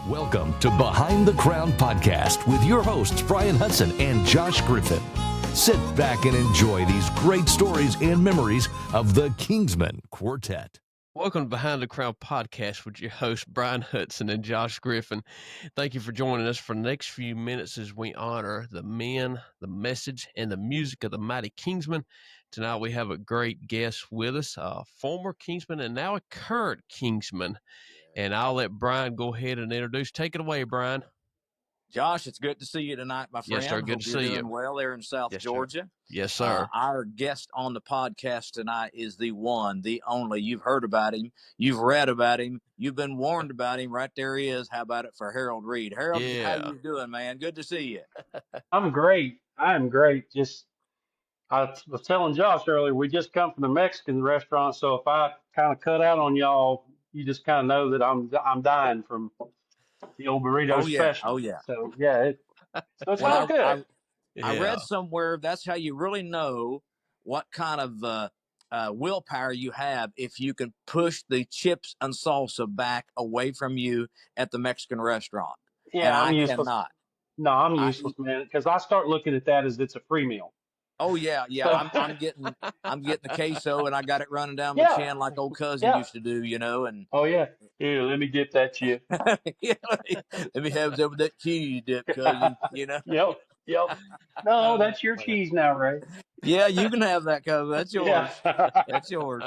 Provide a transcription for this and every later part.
Welcome to Behind the Crown Podcast with your hosts, Bryan Hutson and Josh Griffin. Sit back and enjoy these great stories and memories of the Kingsmen Quartet. Welcome to Behind the Crown Podcast with your hosts, Bryan Hutson and Josh Griffin. Thank you for joining us for the next few minutes as we honor the men, the message, and the music of the mighty Kingsmen. Tonight we have a great guest with us, a former Kingsman and now a current Kingsman. And I'll let Bryan go ahead and introduce. Take it away, Bryan. Josh, it's good to see you tonight, my friend. Yes, sir. Good to see you. Doing well there in South Georgia. Sir. Yes, sir. Our guest on the podcast tonight is the one, the only. You've heard about him. You've read about him. You've been warned about him. Right there he is. How about it for Harold Reed? Harold, how you doing, man? Good to see you. I'm great. I'm great. I was telling Josh earlier, we just come from the Mexican restaurant, so if I kind of cut out on y'all, you just kind of know that I'm dying from the old burrito special. Oh yeah. So yeah, so it's all good. I read somewhere that's how you really know what kind of willpower you have if you can push the chips and salsa back away from you at the Mexican restaurant. Yeah, and I'm I useless. cannot. No, I'm useless, man, because I start looking at that as it's a free meal. Oh yeah. I'm getting the queso, and I got it running down my chin like old cousin used to do, And oh yeah, here, let me dip that chip. Let me have some of that cheese dip, cousin. Yep. No, that's your cheese now, Ray. Yeah, you can have that, cousin. That's yours. Yeah. That's yours.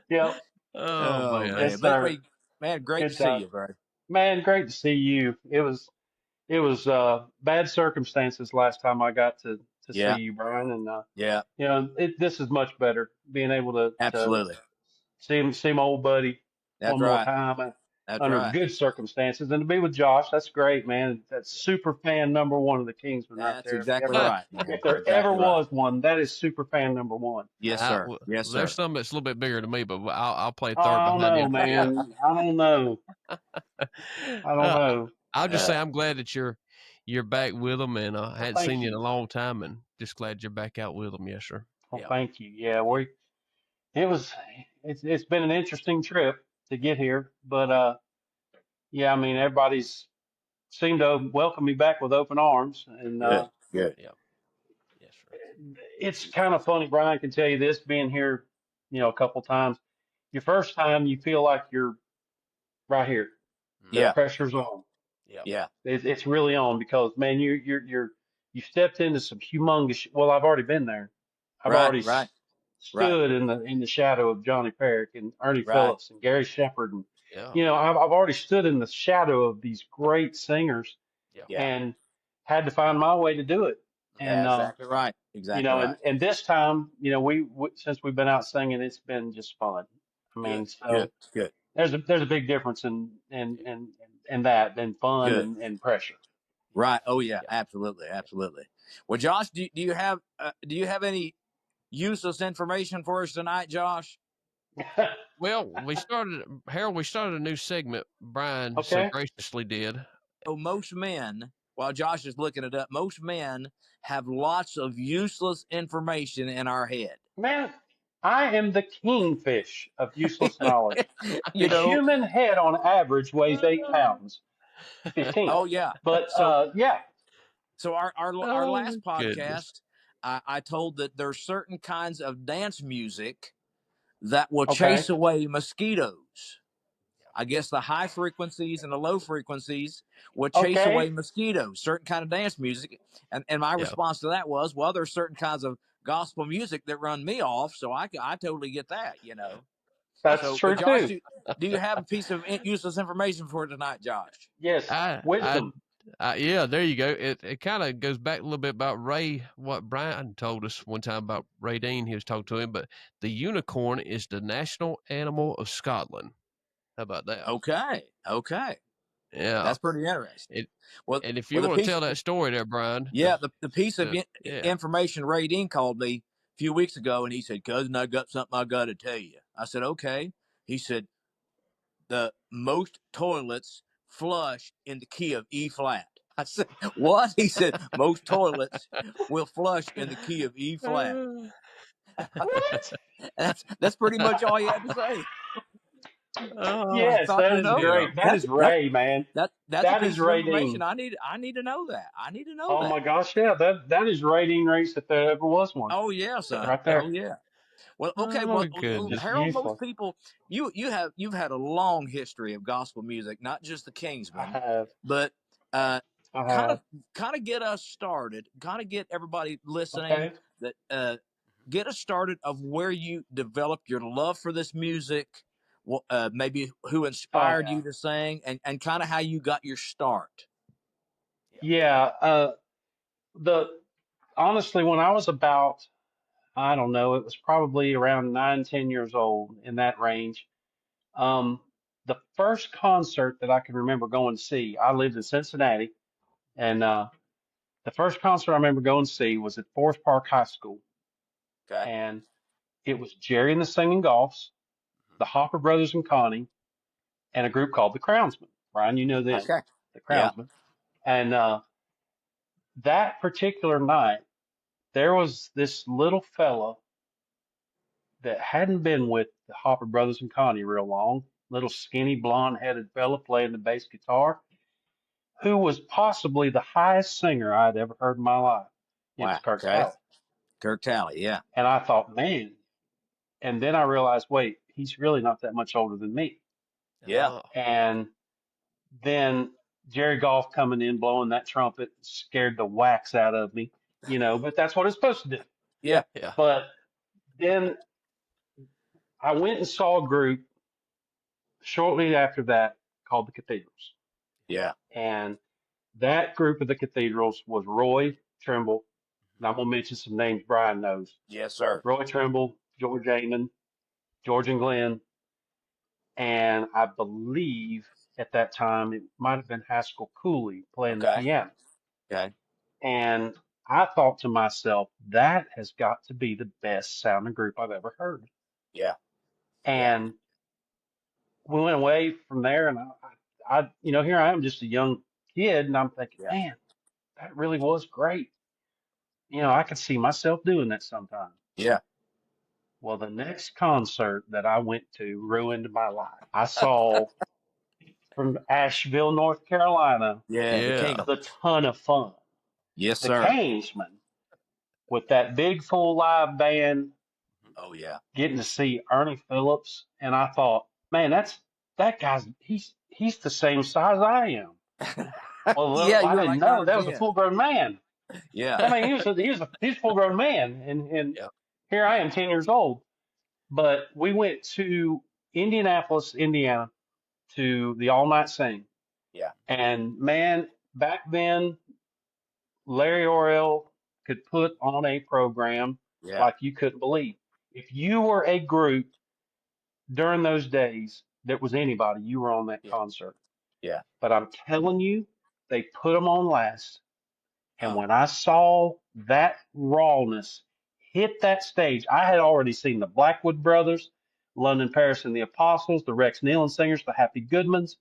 Yep. Oh man, yes, man, great to see you, bro. Man, great to see you. It was bad circumstances last time I got to see you, Bryan, and this is much better being able to absolutely see my old buddy one more time under good circumstances, and to be with Josh. That's great, man. That's super fan number one of the Kingsmen right there. That's exactly right. If there ever was one, that is super fan number one. Yes, sir. Yes, sir. There's some that's a little bit bigger than me, but I'll play third behind you. I don't know, man. I don't know. I'll just say I'm glad that you're back with them, and I hadn't seen you in a long time, and just glad you're back out with them. Yes, sir. Well, thank you. Yeah, it's been an interesting trip to get here, but I mean, everybody's seemed to welcome me back with open arms, and good. Yeah. Yes, sir. It's kind of funny. Bryan can tell you this, being here, a couple times. Your first time, you feel like you're right here. The pressure's on. Yeah. It's really on because, man, you stepped into some humongous. Well, I've already been there. I've already stood in the shadow of Johnny Perrick and Ernie Phillips and Gary Shepard, and I've already stood in the shadow of these great singers, and had to find my way to do it. And exactly right. Exactly. right. And this time, we since we've been out singing, it's been just fun. I mean, good. There's a big difference in that than fun and pressure. Right. Oh yeah. Absolutely. Well, Josh, do you have any useless information for us tonight, Josh? Well, Harold, we started a new segment. Bryan so graciously did. So most men, while Josh is looking it up, most men have lots of useless information in our head. Man, I am the kingfish of useless knowledge. The human head on average weighs 8 pounds. 15. Oh yeah. But So our last podcast, I told that there's certain kinds of dance music that will chase away mosquitoes. I guess the high frequencies and the low frequencies will chase away mosquitoes, certain kind of dance music. And my response to that was, well, there's certain kinds of gospel music that run me off, so I totally get that, That's true, Josh, too. Do you have a piece of useless information for tonight, Josh? Yes, wisdom. There you go. It kind of goes back a little bit about Ray, what Bryan told us one time about Ray Dean. He was talking to him, but the unicorn is the national animal of Scotland. How about that? Okay. Yeah. That's pretty interesting. And if you want to tell that story there, Bryan. Yeah, the piece of information Ray Dean called me a few weeks ago, and he said, cousin, I got something I got to tell you. I said, okay. He said, the most toilets flush in the key of E flat. I said, what? He said, most toilets will flush in the key of E flat. What? That's pretty much all he had to say. I Yes, thought that you is know great. That that's is Ray, man. that's a That is piece of Ray information Dean. I need to know that. I need to know Oh that. my gosh, yeah, that is Ray Dean Reese if there ever was one. Oh yeah, son. Right there. Oh yeah. Well, okay. Oh, Well, goodness. Just Harold, beautiful. most people, you've had a long history of gospel music, not just the I Kingsmen, have. but uh, I kind have. of get us started, kind of get everybody listening Okay. that get us started of where you developed your love for this music, maybe who Oh inspired yeah. you to sing, and kind of how you got your start. Yeah. The honestly, when I was about, I don't know, it was probably around 9, 10 years old in that range. Um, the first concert that I can remember going to see, I lived in Cincinnati, and the first concert I remember going to see was at Forest Park High School, Okay. and it was Jerry and the Singing Goffs, the Hopper Brothers and Connie, and a group called the Crownsmen. Brian, you know them, Okay. the Yeah. Crownsmen. And that particular night, there was this little fella that hadn't been with the Hopper Brothers and Connie real long, little skinny blonde headed fella playing the bass guitar, who was possibly the highest singer I'd ever heard in my life. It was Wow. Kirk Okay. Talley. Kirk Talley. Yeah. And I thought, man, and then I realized, wait, he's really not that much older than me. Yeah. Oh, And then Jerry Goff coming in, blowing that trumpet, scared the wax out of me, but that's what it's supposed to do. Yeah. yeah. But then I went and saw a group shortly after that called the Cathedrals. Yeah. And that group of the Cathedrals was Roy Trimble. And I'm going to mention some names Brian knows. Yes, sir. Roy Trimble, George Amon, George and Glenn, and I believe at that time it might have been Haskell Cooley playing the Okay. piano. Okay. And I thought to myself, that has got to be the best sounding group I've ever heard. Yeah. And we went away from there, and here I am, just a young kid, and I'm thinking, Yeah. man, that really was great. I could see myself doing that sometime. Yeah. Well, the next concert that I went to ruined my life. I saw from Asheville, North Carolina, Yeah. The Yeah. King. the Ton of Fun, Yes, the sir. Kingsmen, with that big full live band, Oh yeah. getting to see Ernie Phillips, and I thought, man, that guy's he's the same size I am. Well, Yeah, I you're didn't like know that was a 9 or 10. full grown man. Yeah. I mean, he's a full grown man, and Yeah. here I am, 10 years old. But we went to Indianapolis, Indiana, to the All Night Sing, Yeah. and man, back then Larry Orrell could put on a program Yeah. like you couldn't believe. If you were a group during those days that was anybody, you were on that concert. Yeah. But I'm telling you, they put them on last. And Oh. when I saw that rawness hit that stage, I had already seen the Blackwood Brothers, London Paris and the Apostles, the Rex Nealon Singers, the Happy Goodmans,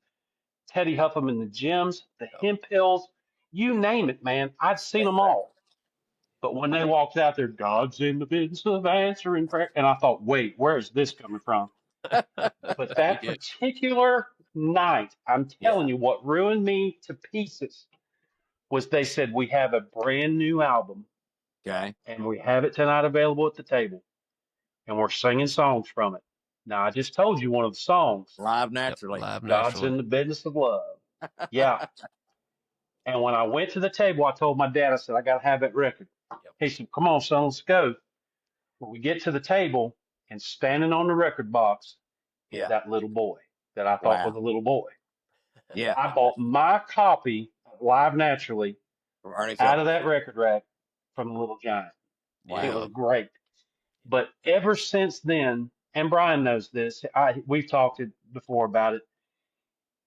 Teddy Huffam and the Gems, the Hemp Hills, you name it, man. I'd seen them all. But when they walked out there, God's in the business of answering prayer. And I thought, wait, where is this coming from? But that Yeah. particular night, I'm telling Yeah. you, what ruined me to pieces was they said, we have a brand new album Okay. and we have it tonight available at the table. And we're singing songs from it. Now, I just told you one of the songs, Live Yep. naturally. Live God's naturally. in the business of love. Yeah. And when I went to the table, I told my dad, I said, I got to have that record. He said, come on, son, let's go. Well, we get to the table, and standing on the record box is Yeah. that little boy that I thought was Wow. a little boy. Yeah. I bought my copy of Live Naturally From Ernie out of Phillips. that record rack from the Little Giant. Wow. It was great. But ever since then, and Brian knows this, we've talked before about it.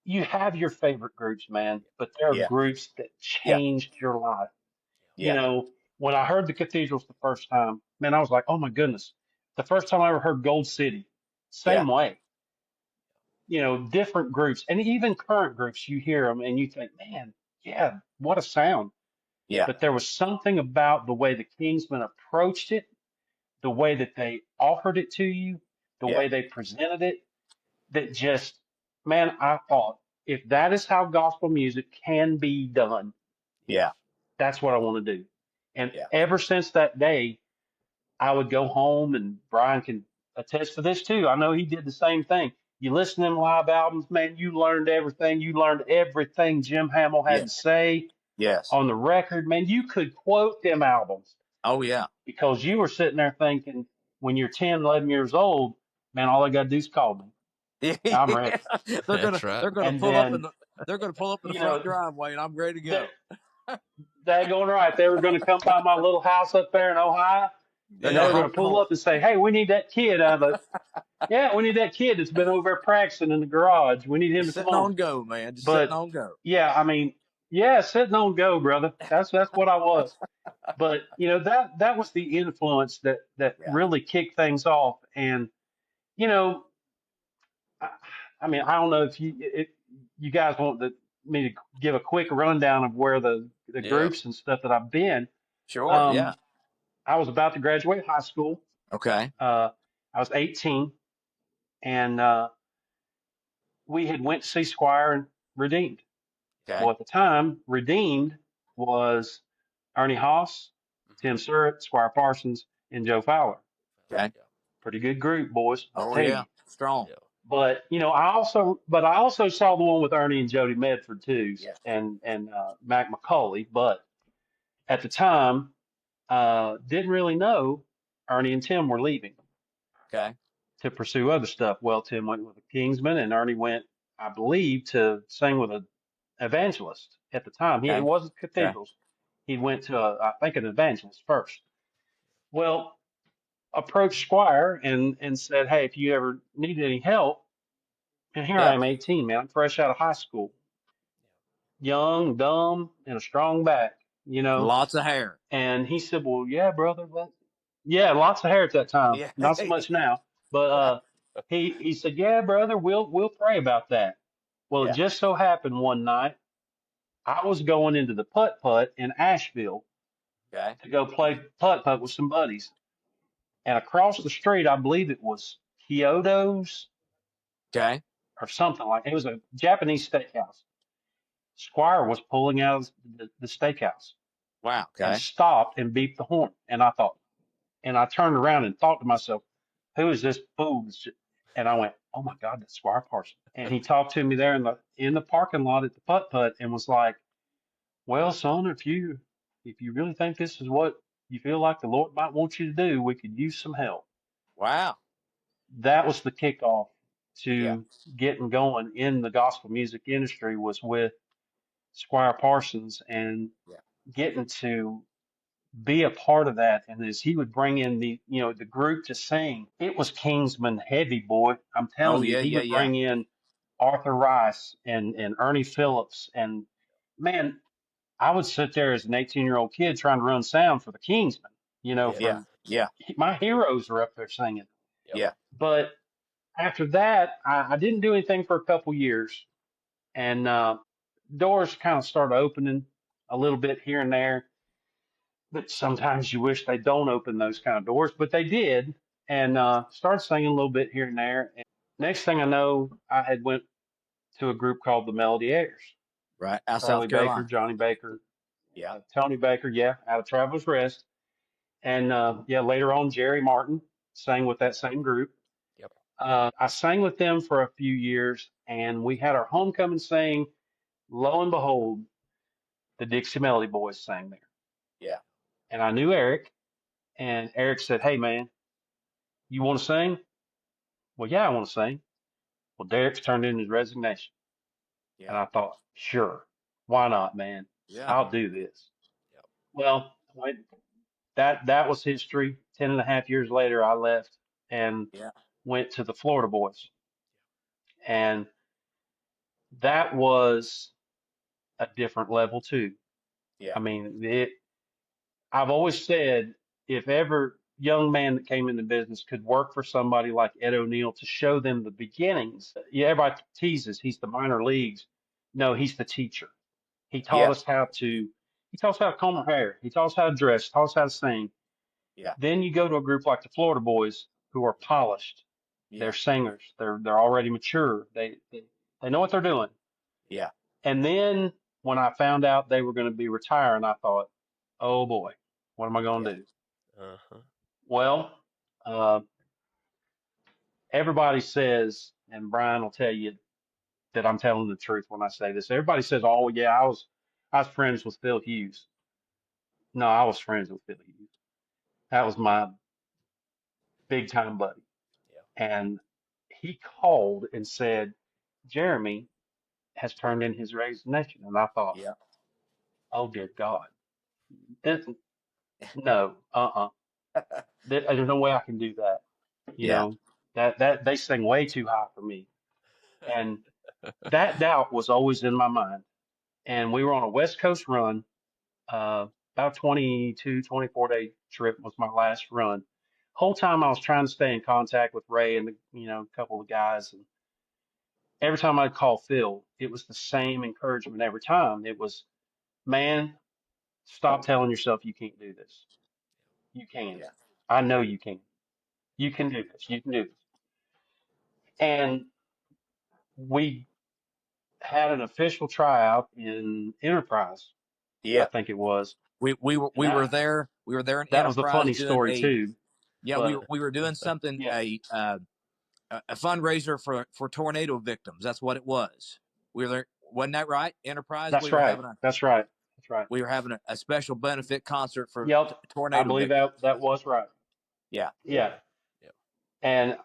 You have your favorite groups, man, but there are Yeah. groups that Yeah. changed your life. Yeah. When I heard the Cathedrals the first time, man, I was like, oh my goodness. The first time I ever heard Gold City, same way. Different groups, and even current groups, you hear them and you think, man, yeah, what a sound. Yeah. But there was something about the way the Kingsmen approached it, the way that they offered it to you, the Yeah. way they presented it. that just, man, I thought, if that is how gospel music can be done, that's what I want to do. And ever since that day, I would go home, and Bryan can attest to this too. I know he did the same thing. You listen to them live albums, man, you learned everything. You learned everything Jim Hamill had to say on the record. Man, you could quote them albums. Oh, yeah. Because you were sitting there thinking, when you're 10, 11 years old, man, all I got to do is call me. I'm ready. They're gonna pull up in the front driveway, and I'm ready to go. Daggone right. They were going to come by my little house up there in Ohio, and they were going to pull up and say, "Hey, we need that kid out of we need that kid that's been over there practicing in the garage. We need him to sitting come on go, man. Just sitting on go." Yeah, I mean, sitting on go, brother. That's what I was. But that was the influence that really kicked things off. And I mean, I don't know if you guys want me to give a quick rundown of where the groups and stuff that I've been. Sure. I was about to graduate high school. Okay. I was 18, and we had went to see Squire and Redeemed. Okay. Well, at the time, Redeemed was Ernie Haas, Tim Surratt, Squire Parsons, and Joe Fowler. Okay. Pretty good group, boys. Oh, yeah. Strong. But I also saw the one with Ernie and Jody Medford too, and Mac McCauley. But at the time, didn't really know Ernie and Tim were leaving. Okay. To pursue other stuff. Well, Tim went with the Kingsmen, and Ernie went, I believe, to sing with an evangelist at the time. It wasn't Cathedrals. Okay. He went to I think an evangelist first. Well, approached Squire and said, "Hey, if you ever need any help," and here I am, 18, man, I'm fresh out of high school, young, dumb, and a strong back, lots of hair. And he said, "Well, yeah, brother, lots of hair at that time, not so much now, but he said, yeah, brother, we'll pray about that." Well, it just so happened one night I was going into the putt-putt in Asheville to go play putt-putt with some buddies. And across the street, I believe it was Kyoto's. Okay. Or something like it. It was a Japanese steakhouse. Squire was pulling out of the steakhouse. Wow. Okay. And stopped and beeped the horn. And I turned around and thought to myself, who is this fool? And I went, oh my God, that's Squire Parsons. And he talked to me there in the parking lot at the putt-putt and was like, well, son, if you really think this is what you feel like the Lord might want you to do, we could use some help. Wow. That was the kickoff to getting going in the gospel music industry, was with Squire Parsons and getting to be a part of that. And as he would bring in the group to sing, it was Kingsmen heavy, boy. I'm telling you, he would bring in Arthur Rice and Ernie Phillips. And man, I would sit there as an 18-year-old kid trying to run sound for the Kingsmen, my heroes are up there singing. Yeah. But after that, I didn't do anything for a couple years, and doors kind of started opening a little bit here and there. But sometimes you wish they don't open those kind of doors, but they did, and started singing a little bit here and there. And next thing I know, I had went to a group called the Melody Airs. Right, out Charlie South Carolina. Baker, Johnny Baker, Tony Baker, out of Travelers Rest, and later on Jerry Martin sang with that same group. I sang with them for a few years, and we had our homecoming sing. Lo and behold, the Dixie Melody Boys sang there. Yeah. And I knew Eric, and Eric said, "Hey, man, you want to sing?" Well, yeah, I want to sing. Well, Derek's turned in his resignation. Yeah. And I thought, sure, why not, man? Yeah. I'll do this. Yep. Well, that was history. 10 and a half years later, I left and went to the Florida Boys. And that was a different level too. Yeah. I mean, I've always said, if ever young man that came into business could work for somebody like Ed O'Neill to show them the beginnings. Everybody teases he's the minor leagues. No, he's the teacher. He taught us how to comb our hair. He taught us how to dress, taught us how to sing. Yeah. Then you go to a group like the Florida Boys, who are polished, They're singers. They're already mature. They know what they're doing. Yeah. And then when I found out they were going to be retiring, I thought, oh boy, what am I going to do? Uh-huh. Well, everybody says, and Bryan will tell you that I'm telling the truth when I say this. Everybody says, "Oh yeah, I was friends with Phil Hughes." No, I was friends with Phil Hughes. That was my big time buddy. Yeah. And he called and said, "Jeremy has turned in his resignation." And I thought, Yeah. "Oh dear God, this, no, there's no way I can do that." You Yeah. know, that they sing way too high for me, and that doubt was always in my mind. And we were on a West Coast run. About 24 day trip was my last run. Whole time I was trying to stay in contact with Ray and a couple of guys. And every time I'd call Phil, it was the same encouragement every time. It was, man, stop telling yourself you can't do this. You can. Yeah. I know you can. You can do this. You can do this. And we had an official tryout in Enterprise, I Yeah. think it was. We were there. We were there in That was a Enterprise funny doing story too. Yeah, But we were doing something yeah, a fundraiser for tornado victims. That's what it was. We were there, wasn't that right? Enterprise. that's right. That's right. That's right. We were having a special benefit concert for Yep, I tornado believe victims. that was right. Yeah. Yeah, Yeah. and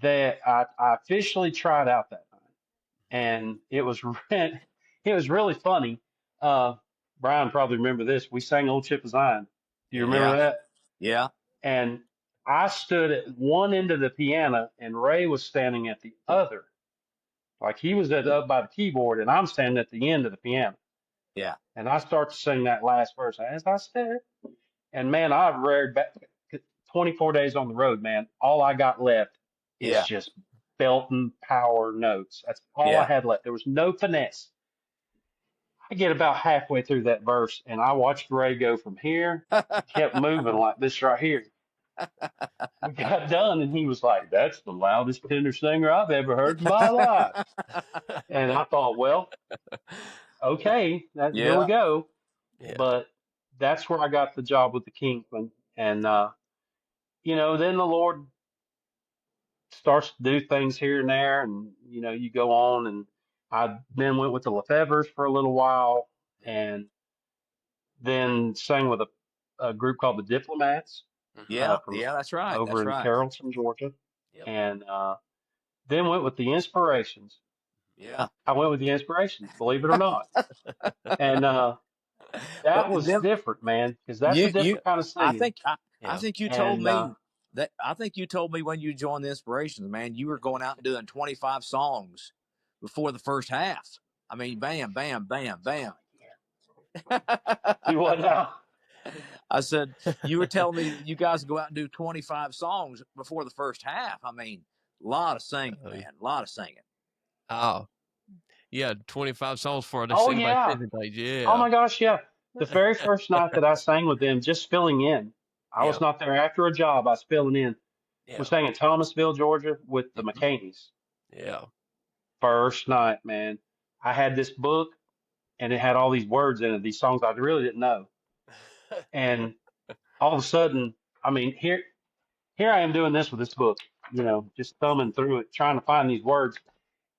I officially tried out that night, and it was it was really funny. Bryan probably remember this. We sang "Old Ship of Zion." Do you remember Yeah. that? Yeah. And I stood at one end of the piano, and Ray was standing at the other. Like he was up by the keyboard, and I'm standing at the end of the piano. Yeah. And I start to sing that last verse, as I said. And man, I've read back 24 days on the road, man. All I got left is Yeah. just belting power notes. That's all I Yeah. had left. There was no finesse. I get about halfway through that verse, and I watched Ray go from here, kept moving like this right here. We got done, and he was like, "That's the loudest tenor singer I've ever heard in my life." And I thought, well, okay, here we Yeah. go. Yeah. But that's where I got the job with the Kingsmen. And, then the Lord starts to do things here and there. And, you go on. And I then went with the Lefevres for a little while and then sang with a group called the Diplomats. Yeah. From Yeah. That's right. over That's in right. Carrollton, Georgia. Yep. And then went with the Inspirations. Yeah. I went with the Inspirations, believe it or not. And that was different, man, because that's a different kind of singing. I think you told me when you joined the Inspirations, man, you were going out and doing 25 songs before the first half. I mean, bam, bam, bam, bam. Do what now? I said, you were telling me you guys go out and do 25 songs before the first half. I mean, a lot of singing, man, a lot of singing. Oh, yeah, 25 songs for the Oh yeah. Yeah. Oh my gosh, yeah. The very first night that I sang with them, just filling in. I was not there after a job. I was filling in. Yeah. We sang in Thomasville, Georgia, with the McCaneys. Yeah. First night, man. I had this book, and it had all these words in it, these songs I really didn't know. And all of a sudden, I mean, here I am doing this with this book, just thumbing through it, trying to find these words.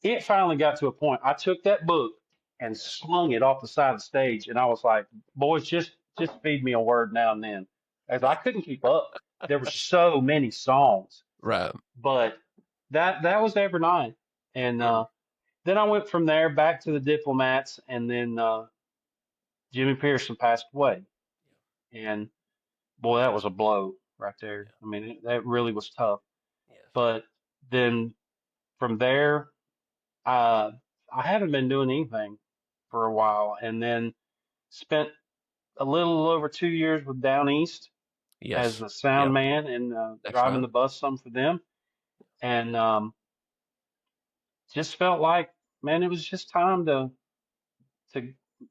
It finally got to a point. I took that book and slung it off the side of the stage, and I was like, "Boys, just feed me a word now and then," as I couldn't keep up. There were so many songs, Right. but that was every night. And then I went from there back to the Diplomats, and then Jimmy Pearson passed away, and boy, that was a blow right there. I mean, that really was tough. Yes. But then from there, I haven't been doing anything for a while, and then spent a little over 2 years with Down East as the sound man and driving the bus some for them, and just felt like, man, it was just time to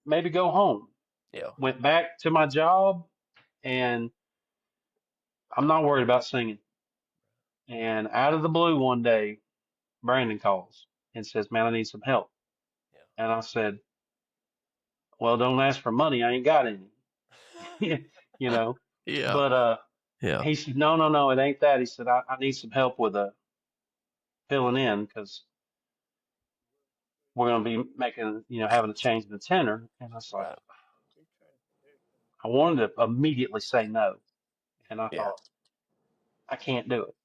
maybe go home. Yeah. Went back to my job, and I'm not worried about singing And out of the blue one day, Brandon calls and says, "Man, I need some help." Yeah. And I said, "Well, don't ask for money. I ain't got any." You know. Yeah. But yeah. he said, "No, it ain't that." He said, "I need some help with filling in because we're going to be making, having to change the tenor." And I was like, I wanted to immediately say no. And I thought, I can't do it.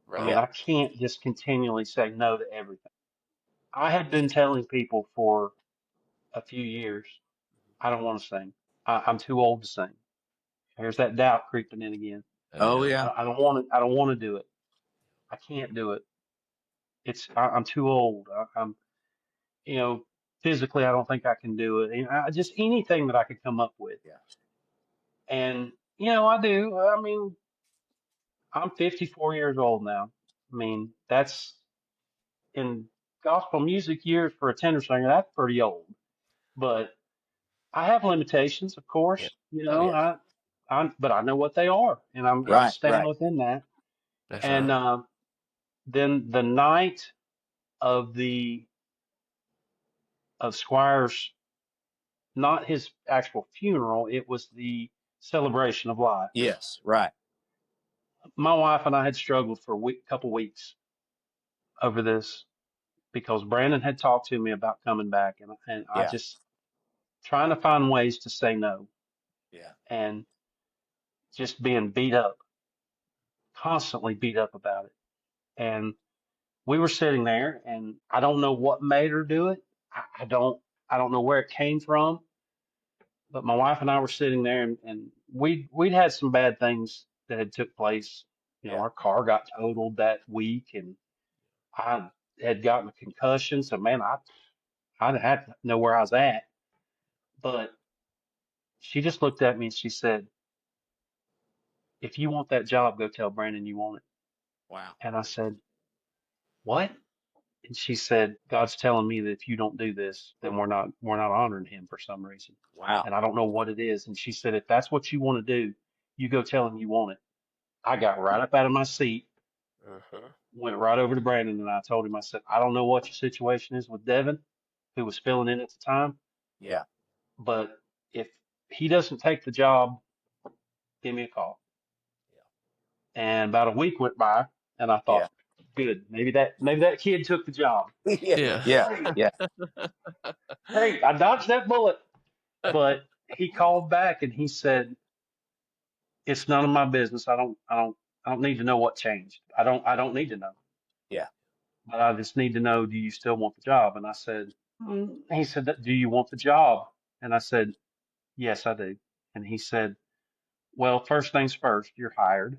Right. I mean, I can't just continually say no to everything. I had been telling people for a few years, I don't want to sing. I'm too old to sing. There's that doubt creeping in again. Oh yeah. I don't want to. I don't want to do it. I can't do it. I'm too old. I'm, physically, I don't think I can do it. And just anything that I could come up with. Yeah. And I do. I mean, I'm 54 years old now. I mean, that's in gospel music years for a tenor singer. That's pretty old. But I have limitations, of course. But I know what they are, and I stand within that. That's and right. Then the night of Squire's, not his actual funeral, it was the celebration of life. Yes, right. My wife and I had struggled for a couple weeks over this because Brandon had talked to me about coming back, and I just trying to find ways to say no. Yeah. And just being beat up, constantly beat up about it. And we were sitting there, and I don't know what made her do it. I don't know where it came from, but my wife and I were sitting there, and we'd had some bad things that had took place. Our car got totaled that week, and I had gotten a concussion. So man, I had to know where I was at. But she just looked at me and she said, "If you want that job, go tell Brandon you want it." Wow. And I said, "What?" And she said, "God's telling me that if you don't do this, then we're not honoring him for some reason." Wow. And I don't know what it is. And she said, "If that's what you want to do, you go tell him you want it." I got right up out of my seat, went right over to Brandon, and I told him, I said, "I don't know what your situation is with Devin, who was filling in at the time. Yeah. But if he doesn't take the job, give me a call." And about a week went by, and I thought, good, maybe that kid took the job. Yeah. Hey, I dodged that bullet. But he called back and he said, "It's none of my business. I don't need to know what changed. I don't need to know. Yeah. But I just need to know, do you still want the job?" And I said, he said, "Do you want the job?" And I said, "Yes, I do." And he said, "Well, first things first, you're hired,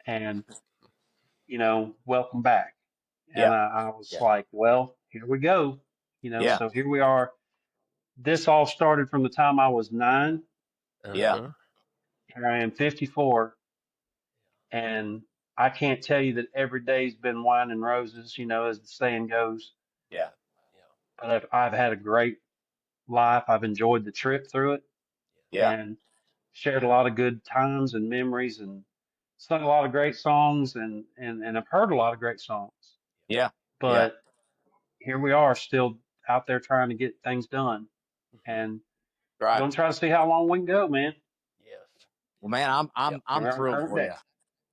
and welcome back." And I was like, "Well, here we go. So here we are. This all started from the time I was 9. Yeah. Here I am 54, and I can't tell you that every day's been wine and roses, as the saying goes. Yeah. But I've had a great life. I've enjoyed the trip through it, and shared a lot of good times and memories, and sung a lot of great songs, and I've heard a lot of great songs. Yeah. But here we are, still out there trying to get things done, and gonna try to see how long we can go, man. Yes. Well, man, I'm thrilled for you. Day.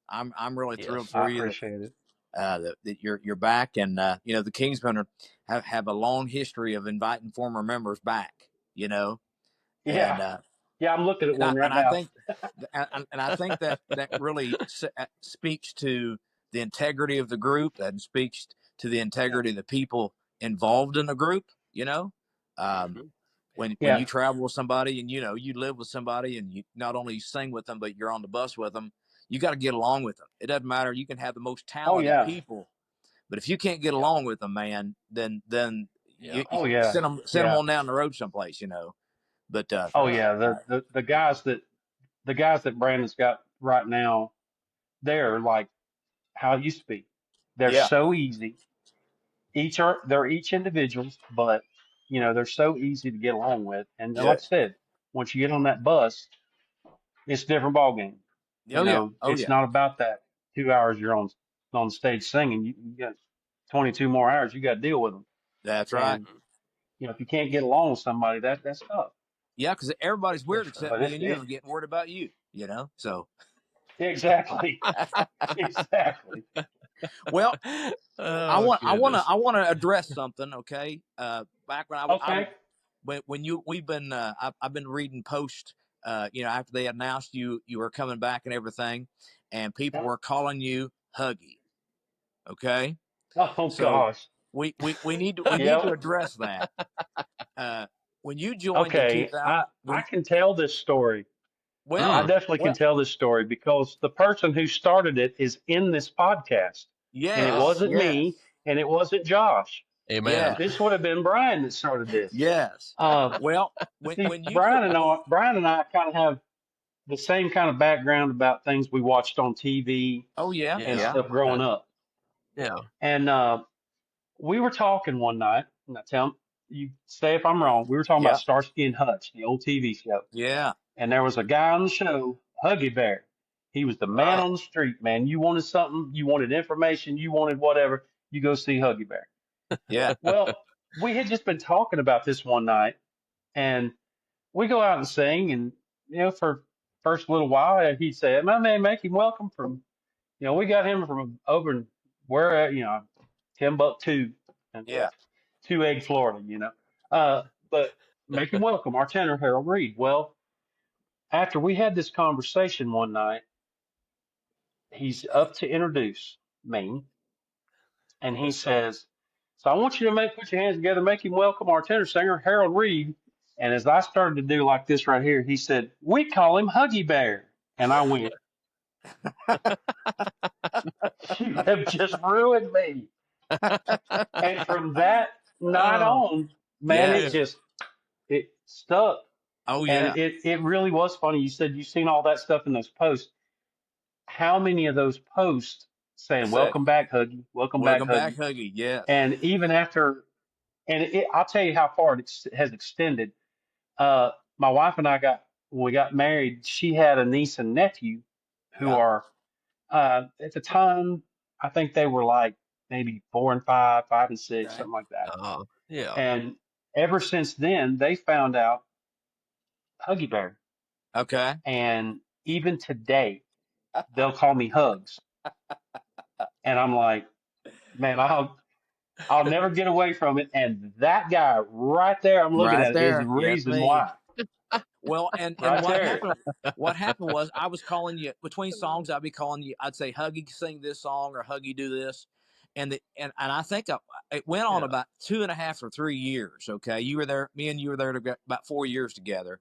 I'm really thrilled I for you appreciate it. that you're back, and the Kingsmen have a long history of inviting former members back. Yeah. And Yeah, I'm looking at one right I now. think, and I think that really speaks to the integrity of the group, and speaks to the integrity of the people involved in the group. When you travel with somebody, and you live with somebody, and you not only sing with them, but you're on the bus with them, you got to get along with them. It doesn't matter. You can have the most talented people, but if you can't get along with them, man, then you send them on down the road someplace. But the guys that Brandon's got right now, they're like how it used to be. They're so easy. They're each individuals, but they're so easy to get along with. And like I said, once you get on that bus, it's a different ball game. It's not about that 2 hours you're on on the stage singing. You got 22 more hours. You got to deal with them. That's right. And if you can't get along with somebody, that's tough. Yeah, because everybody's weird except me and you. It's I'm getting worried about you. So exactly, exactly. Well, I want to address something. Okay, back when I've been reading posts. After they announced you were coming back and everything, and people were calling you Huggy. Okay. Oh gosh. We need to need to address that. When you joined in 2000, I can tell this story. Well, I definitely can tell this story because the person who started it is in this podcast. Yes. And it wasn't me, and it wasn't Josh. Amen. Yes. This would have been Bryan that started this. Yes. When you Bryan and I kind of have the same kind of background about things we watched on TV. Oh yeah. And stuff growing up. Yeah. And we were talking one night, and I tell you, say if I'm wrong. We were talking about Starsky and Hutch, the old TV show. Yeah. And there was a guy on the show, Huggy Bear. He was the man on the street, man. You wanted something, you wanted information, you wanted whatever, you go see Huggy Bear. Yeah. Well, we had just been talking about this one night, and we go out and sing, and for first little while, he'd say, "My man, make him welcome from, we got him from over in where, Timbuktu, and 2 Egg, Florida, but make him welcome, our tenor Harold Reed." Well, after we had this conversation one night, he's up to introduce me, and he says, "So I want you to put your hands together, make him welcome our tenor singer, Harold Reed." And as I started to do like this right here, he said, "We call him Huggy Bear." And I went, "You have just ruined me." And from that night on, man, it stuck. Oh yeah. And it really was funny. You said you've seen all that stuff in those posts. How many of those posts saying, "Welcome back, Huggy. Welcome back, Huggy." Yes. And even after, I'll tell you how far it has extended. My wife and I when we got married, she had a niece and nephew who are, at the time, I think they were like maybe 4 and 5, 5 and 6, something like that. Yeah. And ever since then, they found out Huggy Bear. Okay. And even today, they'll call me Hugs. And I'm like, man, I'll never get away from it. And that guy right there, I'm looking at it, is the reason why. Well, and what happened was I was calling you between songs. I'd be calling you. I'd say, "Huggy, sing this song," or "Huggy, do this," and I think it went on about 2.5 or 3 years. Okay, you were there. Me and you were there about 4 years together.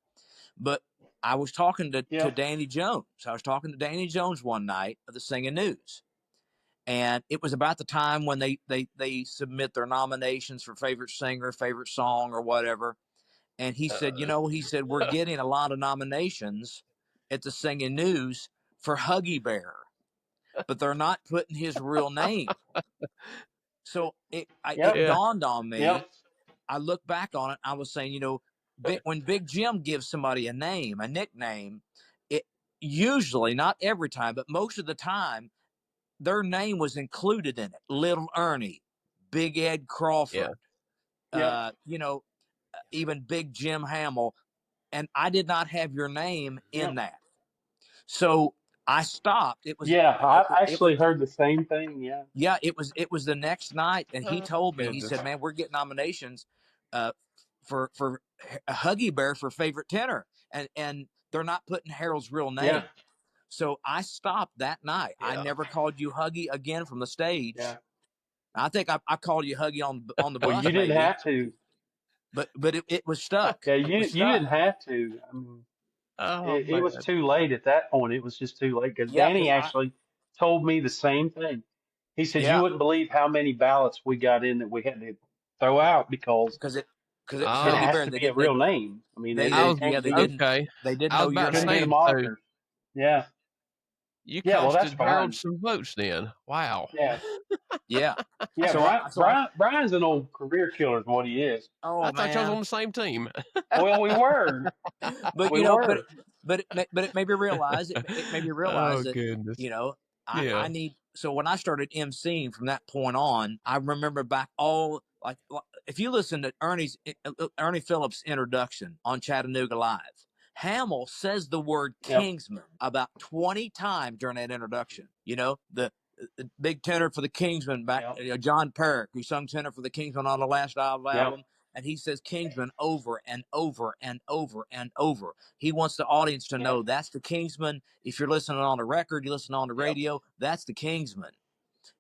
But I was talking to Danny Jones. I was talking to Danny Jones one night of the Singing News. And it was about the time when they submit their nominations for favorite singer, favorite song, or whatever. And he said, we're getting a lot of nominations at the Singing News for Huggy Bear, but they're not putting his real name. So it dawned on me. Yep. I look back on it. I was saying, when Big Jim gives somebody a nickname, it usually, not every time, but most of the time, their name was included in it. Little Ernie, Big Ed Crawford, even Big Jim Hamill. And I did not have your name in that. So I stopped. It was I actually heard the same thing. Yeah. Yeah, it was the next night, and he told me, he said, "Man, we're getting nominations for a Huggy Bear for favorite tenor, and they're not putting Harold's real name." Yeah. So I stopped that night. I never called you Huggy again from the stage. Yeah. I think I called you Huggy on the bus. Well, you didn't have to. But it was stuck. Yeah, you didn't have to. I mean, it was too late at that point. It was just too late because Danny actually told me the same thing. He said, "You wouldn't believe how many ballots we got in that we had to throw out because it has to be a real name. I mean, they didn't know your name. Yeah. You costed Harold some votes then. Wow. Yeah. Yeah. Brian's an old career killer is what he is. Oh, I thought you was on the same team. Well, we were. But but it made me realize that, I need so when I started emceeing from that point on, I remember back all like if you listen to Ernie Phillips' introduction on Chattanooga Live, Hamill says the word Kingsman about 20 times during that introduction. The big tenor for the Kingsmen back, John Perrick, who sung tenor for the Kingsmen on the last album. And he says Kingsman over and over and over and over. He wants the audience to know that's the Kingsman. If you're listening on the record, you listen on the radio, that's the Kingsman.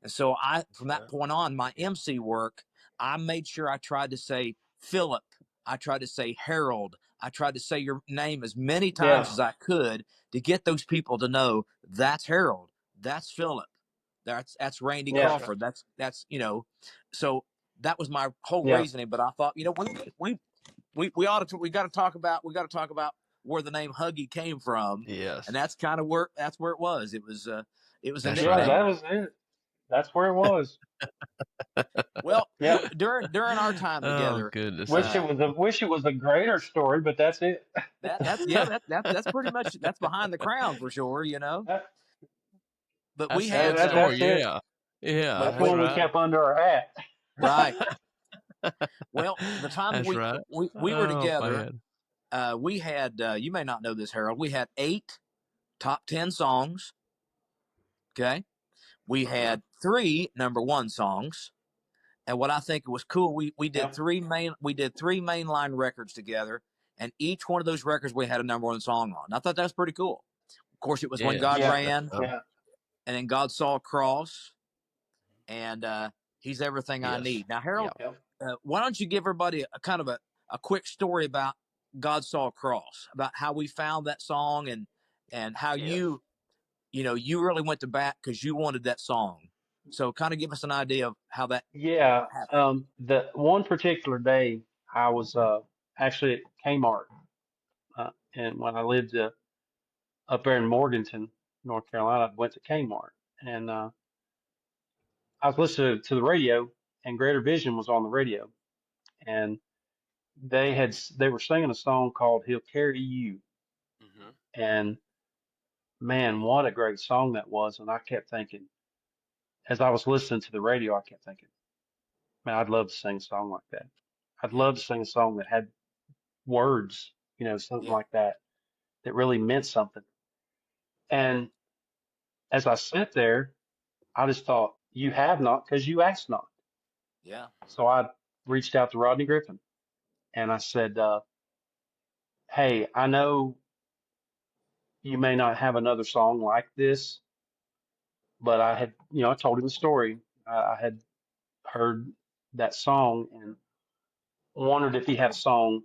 And so from that point on, my MC work, I made sure I tried to say Philip. I tried to say Harold. I tried to say your name as many times as I could to get those people to know that's Harold. That's Philip. That's Randy Crawford. That's so that was my whole reasoning. But I thought, we got to talk about where the name Huggy came from. Yes, and that's kind of where it was. It was a nickname. That was it. That's where it was. Well, during our time together, goodness. Wish it was a greater story, but that's it. That's pretty much behind the crown for sure. But we had that's that's one we kept under our hat. Right. Well, the time we were together, we had you may not know this, Harold. We had 8 top 10 songs. Okay, we had 3 number 1 songs, and what I think was cool, we did 3 mainline records together, and each one of those records we had a number 1 song on. I thought that was pretty cool. Of course, it was When God Ran, and then God Saw a Cross, and He's Everything I Need. Now, Harold, why don't you give everybody a kind of a quick story about God Saw a Cross, about how we found that song and how you really went to bat because you wanted that song. So kind of give us an idea of how that happened. The one particular day I was actually at Kmart, and when I lived up there in Morganton, North Carolina, I went to Kmart, and I was listening to the radio, and Greater Vision was on the radio, and they were singing a song called "He'll Carry You," and man, what a great song that was. And I kept thinking, as I was listening to the radio, I kept thinking, man, I'd love to sing a song like that. I'd love to sing a song that had words, something like that really meant something. And as I sat there, I just thought, you have not because you asked not. Yeah. So I reached out to Rodney Griffin and I said, hey, I know you may not have another song like this, but I had, I told him the story. I had heard that song and wondered if he had a song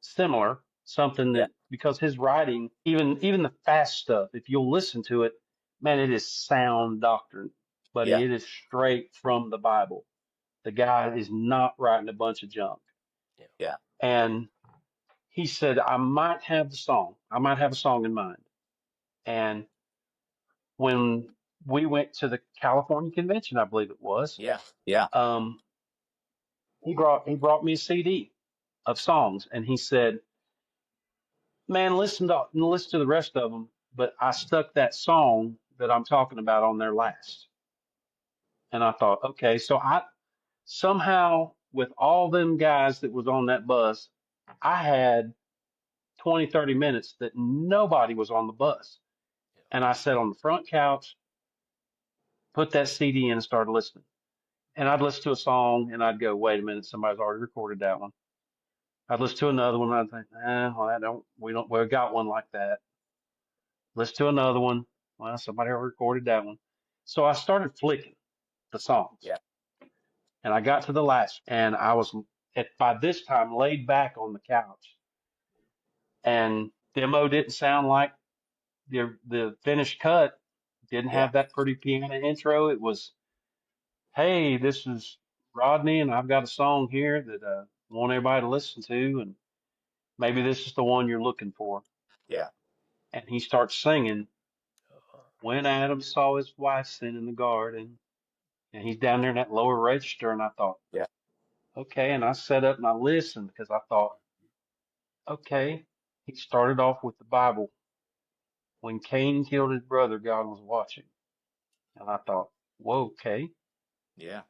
similar, something that, because his writing, even the fast stuff, if you'll listen to it, man, it is sound doctrine, but it is straight from the Bible. The guy is not writing a bunch of junk. Yeah. And he said, I might have a song in mind. And when we went to the California convention, I believe it was. Yeah. He brought me a CD of songs, and he said, man, listen to the rest of them, but I stuck that song that I'm talking about on there last. And I thought, okay, so I somehow, with all them guys that was on that bus, I had 20, 30 minutes that nobody was on the bus. And I sat on the front couch, put that CD in and started listening. And I'd listen to a song and I'd go, wait a minute, somebody's already recorded that one. I'd listen to another one and I'd think, we got one like that. Listen to another one. Well, somebody already recorded that one. So I started flicking the songs. Yeah. And I got to the last, and I was by this time laid back on the couch. And demo didn't sound like the finished cut. Didn't have that pretty piano intro. It was, hey, this is Rodney, and I've got a song here that I want everybody to listen to, and maybe this is the one you're looking for. Yeah. And he starts singing, when Adam saw his wife sin in the garden, and he's down there in that lower register, and I thought, okay, and I sat up and I listened because I thought, okay, he started off with the Bible. When Cain killed his brother, God was watching. And I thought, whoa, okay. Yeah.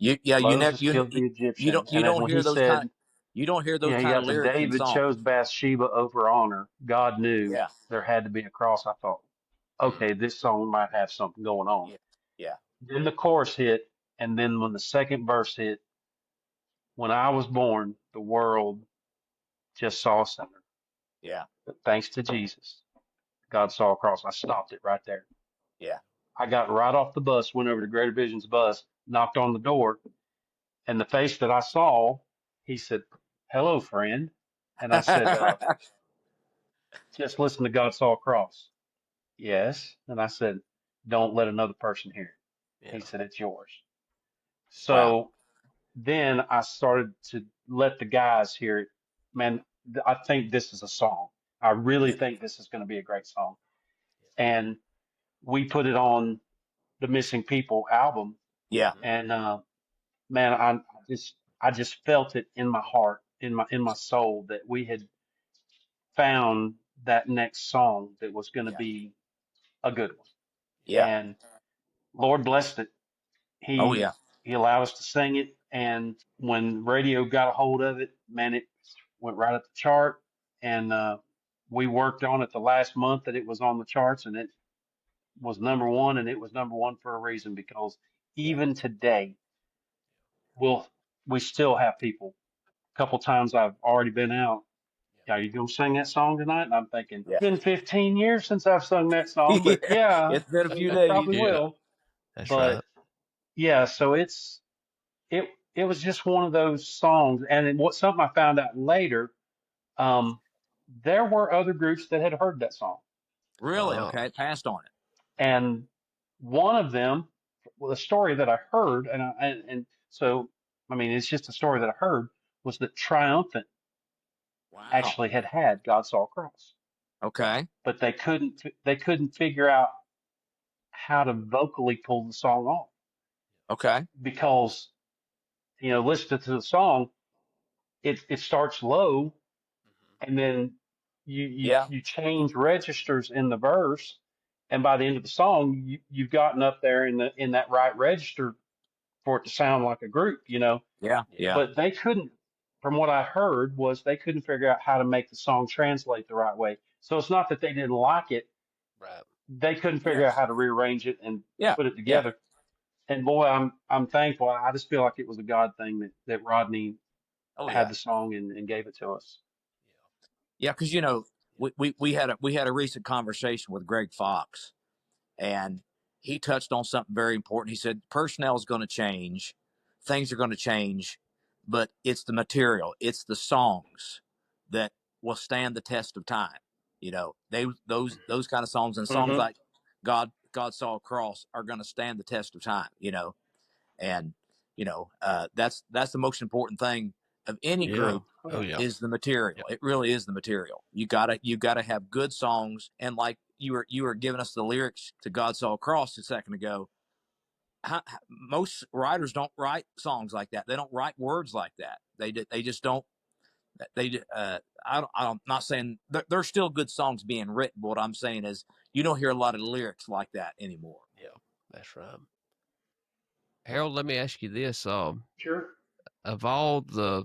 Moses killed the Egyptian. You And then don't when hear he those said, kind of after lyrics in David songs. chose Bathsheba over honor, God knew Yeah. there had to be a cross. I thought, okay, this song might have something going on. Yeah. Yeah. Then the chorus hit, and then when the second verse hit, when I was born, the world just saw a sinner. Yeah. But thanks to Jesus, God saw a cross. I stopped it right there. Yeah. I got right off the bus, went over to Greater Vision's bus, knocked on the door, and the face that I saw, he said, "Hello, friend." And I said, "Just listen to God saw a cross." Yes. And I said, "Don't let another person hear it." Yeah. He said, "It's yours." Wow. So then I started to let the guys hear it. Man, I think this is a song. I really think this is going to be a great song. And we put it on the Missing People album. Yeah. And man, I just felt it in my heart, in my soul, that we had found that next song that was going to Yeah. be a good one. Yeah. And Lord blessed it. Oh He yeah. he allowed us to sing it, and when radio got a hold of it, man, it went right up the chart. And we worked on it the last month that it was on the charts, and it was number one, and it was number one for a reason, because Yeah. even today, we'll we still have people. A couple times I've already been out. Are you gonna sing that song tonight? And I'm thinking, Yeah. it's been 15 years since I've sung that song, but Yeah. yeah, It's been a few I days. probably Yeah. will. That's But right. yeah, so it was just one of those songs. And then something I found out later, um, there were other groups that had heard that song, Really? Okay. Passed on it. and one of them, well, the story that I heard, and so I mean, it's just a story that I heard, was that Triumphant Wow. actually had God Saw a Cross, Okay. but they couldn't figure out how to vocally pull the song off, Okay. because listen to the song, it starts low, and then Yeah. you change registers in the verse, and by the end of the song, you've gotten up there in that right register for it to sound like a group. Yeah. Yeah. But they couldn't, from what I heard, was they couldn't figure out how to make the song translate the right way. So it's not that they didn't like it; Right. they couldn't Yeah. figure out how to rearrange it and Yeah. put it Yeah. together. And boy, I'm thankful. I just feel like it was a God thing that Rodney Oh had yeah. the song and gave it to us. Yeah. Because we had a recent conversation with Greg Fox, and he touched on something very important. He said personnel is going to change, things are going to change, but it's the material, it's the songs that will stand the test of time. Those kind of songs, and songs Mm-hmm. like God Saw a Cross are going to stand the test of time. And that's the most important thing of any Yeah. group Oh yeah. is the material. It really is the material. You gotta have good songs, and like you were giving us the lyrics to God Saw a Cross a second ago. Most writers don't write songs like that. They don't write words like that. They just don't. I'm not saying there's still good songs being written, but what I'm saying is you don't hear a lot of lyrics like that anymore. Yeah. That's right. Harold, let me ask you this. Sure. Of all the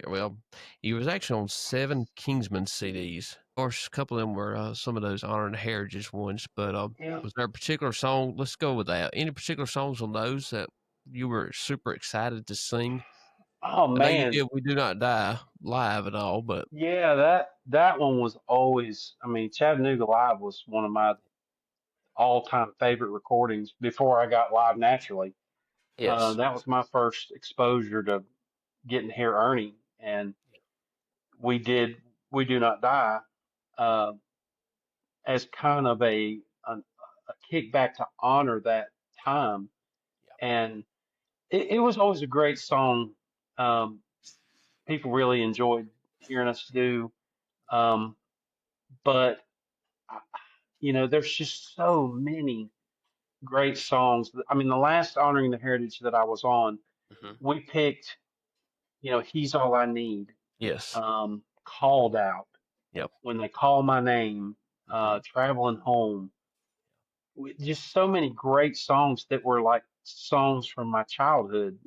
well, he was actually on 7 Kingsmen CDs. Of course, a couple of them were some of those Honor and Heritage ones, but Yeah. was there a particular song? Let's go with that. Any particular songs on those that you were super excited to sing? Oh I know you man. did We Do Not Die live and all, but Yeah, that one was always. I mean, Chattanooga Live was one of my all-time favorite recordings before I got live naturally. yes. That was my first exposure to getting to hear Ernie, and we did We Do Not Die uh, as kind of a kickback to honor that time, and it was always a great song. Um, People really enjoyed hearing us do, um, but there's just so many great songs. I mean, the last Honoring the Heritage that I was on, Hmm. we picked, He's All I Need, Yes. Called Out, Yep. When They Call My Name, Hmm. Traveling Home. just so many great songs that were like songs from my childhood,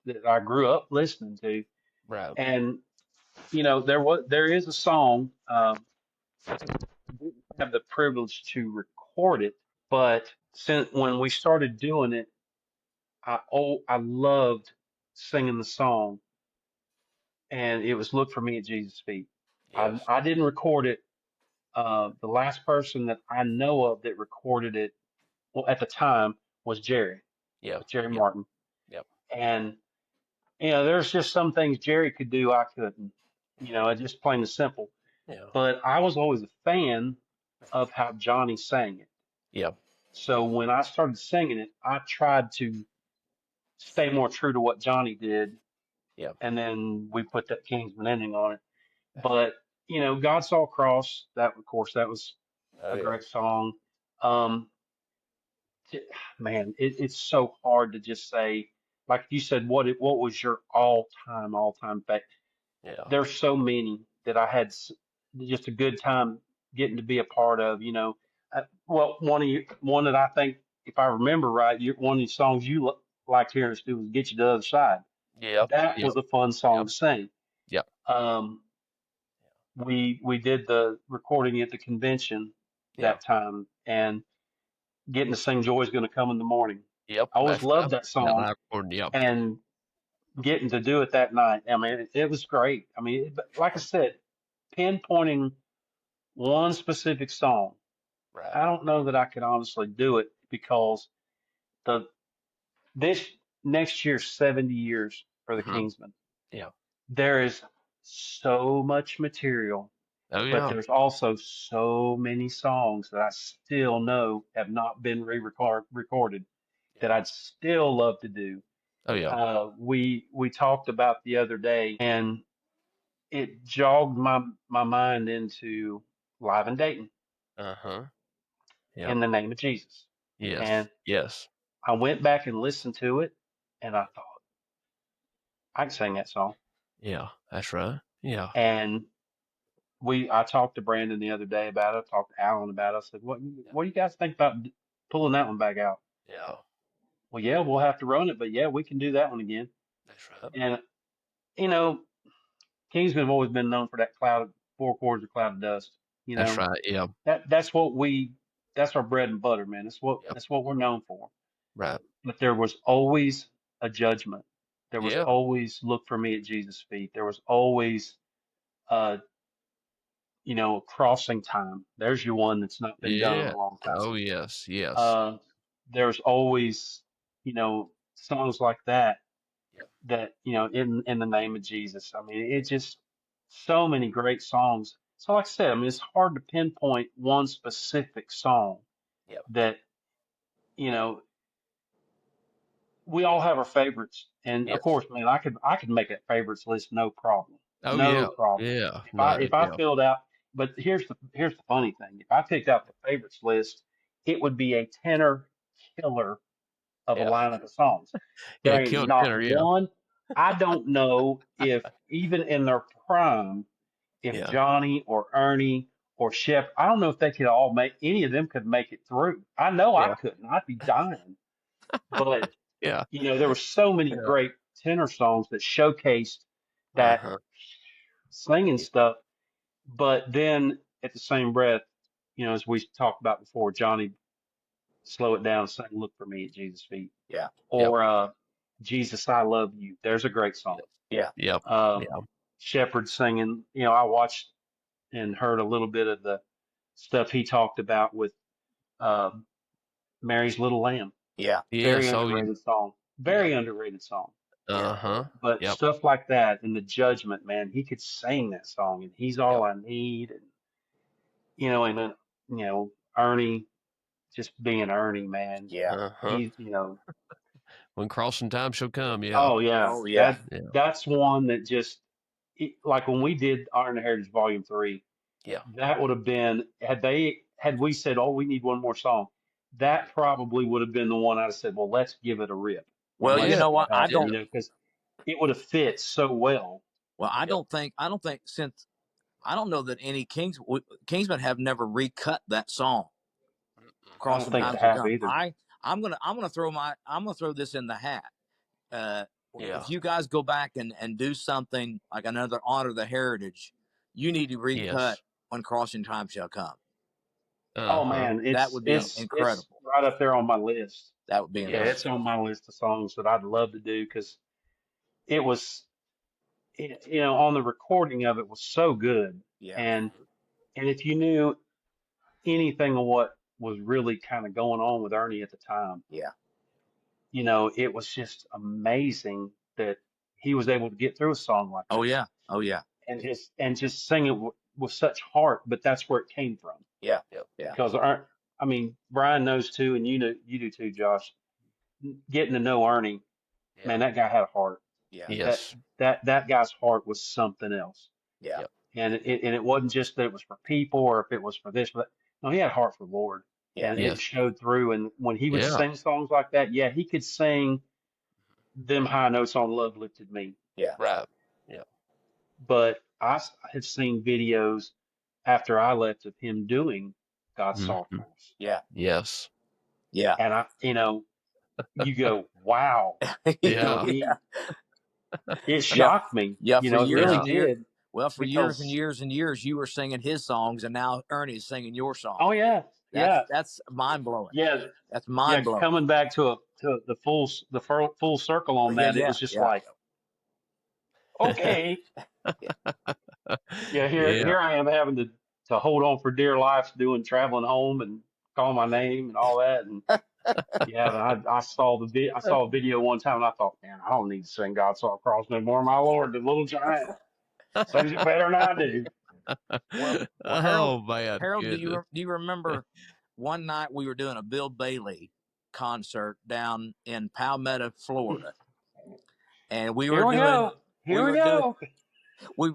that I grew up listening to. Right. And, there is a song, didn't have the privilege to record it, but since when we started doing it, I loved singing the song, and it was "Look for Me at Jesus' Feet." Yes. I didn't record it. The last person that I know of that recorded it, well, at the time, was Jerry. Yeah. Jerry Martin. Yep. And there's just some things Jerry could do I couldn't. Just plain and simple. Yeah. But I was always a fan of how Johnny sang it. Yep. So when I started singing it, I tried to stay more true to what Johnny did. Yep. And then we put that Kingsman ending on it. But, God Saw a Cross, that, of course, that was a great song. Man, it's so hard to just say, like you said, what was your all-time favorite? Yeah. There's so many that I had just a good time getting to be a part of. Well, one that I think, if I remember right, one of the songs you liked hearing us do was "Get You to the Other Side." Yep. That was a fun song to sing. Yep. We did the recording at the convention that time, and getting to sing "Joy's Gonna Come in the Morning." Yep. I always loved that song, and getting to do it that night. I mean, it was great. I mean, like I said, pinpointing one specific song, Right. I don't know that I could honestly do it, because this next year's 70 years for the Kingsmen. Yeah. There is so much material. Oh, yeah. But there's also so many songs that I still know have not been recorded that I'd still love to do. Oh, yeah. We talked about the other day, and it jogged my mind into Live in Dayton. Uh-huh. Yep. In the Name of Jesus. Yes. And yes. I went back and listened to it, and I thought, I can sing that song. Yeah, that's right. Yeah. And I talked to Brandon the other day about it. I talked to Alan about it. I said, what do you guys think about pulling that one back out? Yeah. Well, yeah, we'll have to run it, but yeah, we can do that one again. That's right. And, Kingsmen have always been known for that four chords of cloud of dust. That's right. Yeah. That's our bread and butter, man. That's what we're known for. Right. But there was always a judgment. There was Yeah. always "Look for Me at Jesus' Feet." There was always, "Crossing Time." There's your one that's not been done in a long time. Oh, yes. Yes. There's always, songs like that. Yep. That, in the Name of Jesus. I mean, it's just so many great songs. So like I said, I mean, it's hard to pinpoint one specific song. Yep. That, we all have our favorites. And Yes. of course, man, I could make a favorites list, no problem. Oh, no yeah. problem. Yeah. If I filled out, but here's the funny thing. If I picked out the favorites list, it would be a tenor killer of a lineup of songs. There ain't not one. I don't know if even in their prime, if Johnny or Ernie or Shep, I don't know if they could any of them could make it through. I know I couldn't. I'd be dying. But there were so many great tenor songs that showcased that singing stuff. But then at the same breath, as we talked about before, Johnny, slow it down, sing "Look for Me at Jesus' Feet." Yeah. Or "Jesus, I Love You." There's a great song. Yeah. Yep. Shepherd singing. I watched and heard a little bit of the stuff he talked about with Mary's Little Lamb. Yeah. Very underrated song. Very underrated song. Uh-huh. But stuff like that, and the judgment, man, he could sing that song, and "He's All I Need," and and then Ernie, just being Ernie, man. Yeah. He's when crossing time shall come. Yeah. Oh yeah. Oh yeah. That's one that just like when we did Honor and Heritage Volume 3. Yeah. That would have been had we said, "Oh, we need one more song," that probably would have been the one I'd have said, "Well, let's give it a rip." Well, you know what? I don't, because it would have fit so well. Well, I don't think since I don't know that any Kingsmen have never recut that song. Crossing Times Shall Come. I'm gonna throw this in the hat. If you guys go back and do something like another Honor the Heritage, you need to recut When Crossing Time Shall Come. Oh man, that would be incredible. It's right up there on my list. That would be incredible. It's on my list of songs that I'd love to do because it was, on the recording of it was so good. Yeah. And if you knew anything of what was really kind of going on with Ernie at the time, it was just amazing that he was able to get through a song like that. Oh yeah. And just sing it with such heart, but that's where it came from. Yeah. Because Bryan knows too, and you do too, Josh. Getting to know Ernie, man, that guy had a heart. Yeah. Yes. That guy's heart was something else. Yeah. Yep. And it wasn't just that it was for people or if it was for this, but no, he had a heart for the Lord. Yeah. And it showed through. And when he would sing songs like that, he could sing them high notes on Love Lifted Me. Yeah. Right. Yeah. But I had seen videos after I left of him doing God's Soft Cross. Yeah. Yes. Yeah. And you go, wow. Yeah. It shocked me. Yeah. It really did. Well, for years and years and years, you were singing his songs, and now Ernie's singing your songs. Oh yeah. That's mind blowing. Yeah. That's mind blowing. Coming back to the full circle on that, it was just like, okay. Here I am having to hold on for dear life, traveling home and calling my name and all that. And I saw a video one time and I thought, man, I don't need to sing God's Soft Cross no more. My Lord, the little giant sings it better than I do. Well, man. Harold, do you remember one night we were doing a Bill Bailey concert down in Palmetto, Florida, and we were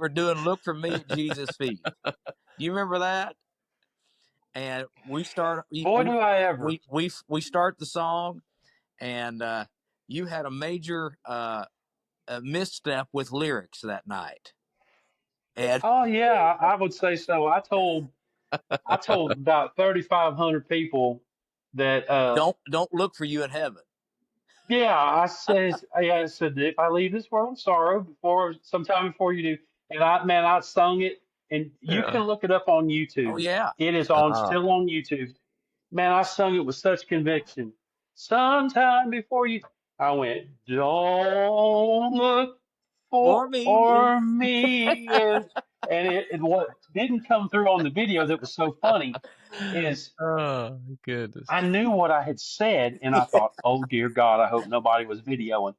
doing Look for Me at Jesus' Feet. Do you remember that? And we start. Boy, do I ever! We start the song, and you had a major misstep with lyrics that night. And I would say so. I told about 3,500 people that don't look for you in heaven. Yeah, I said if I leave this world in sorrow sometime before you do, and I sung it, and you can look it up on YouTube. Oh yeah, it is still on YouTube. Man, I sung it with such conviction. Sometime before you, I went, don't look for me. And what didn't come through on the video that was so funny is, oh goodness, I knew what I had said, and I thought, oh dear God, I hope nobody was videoing.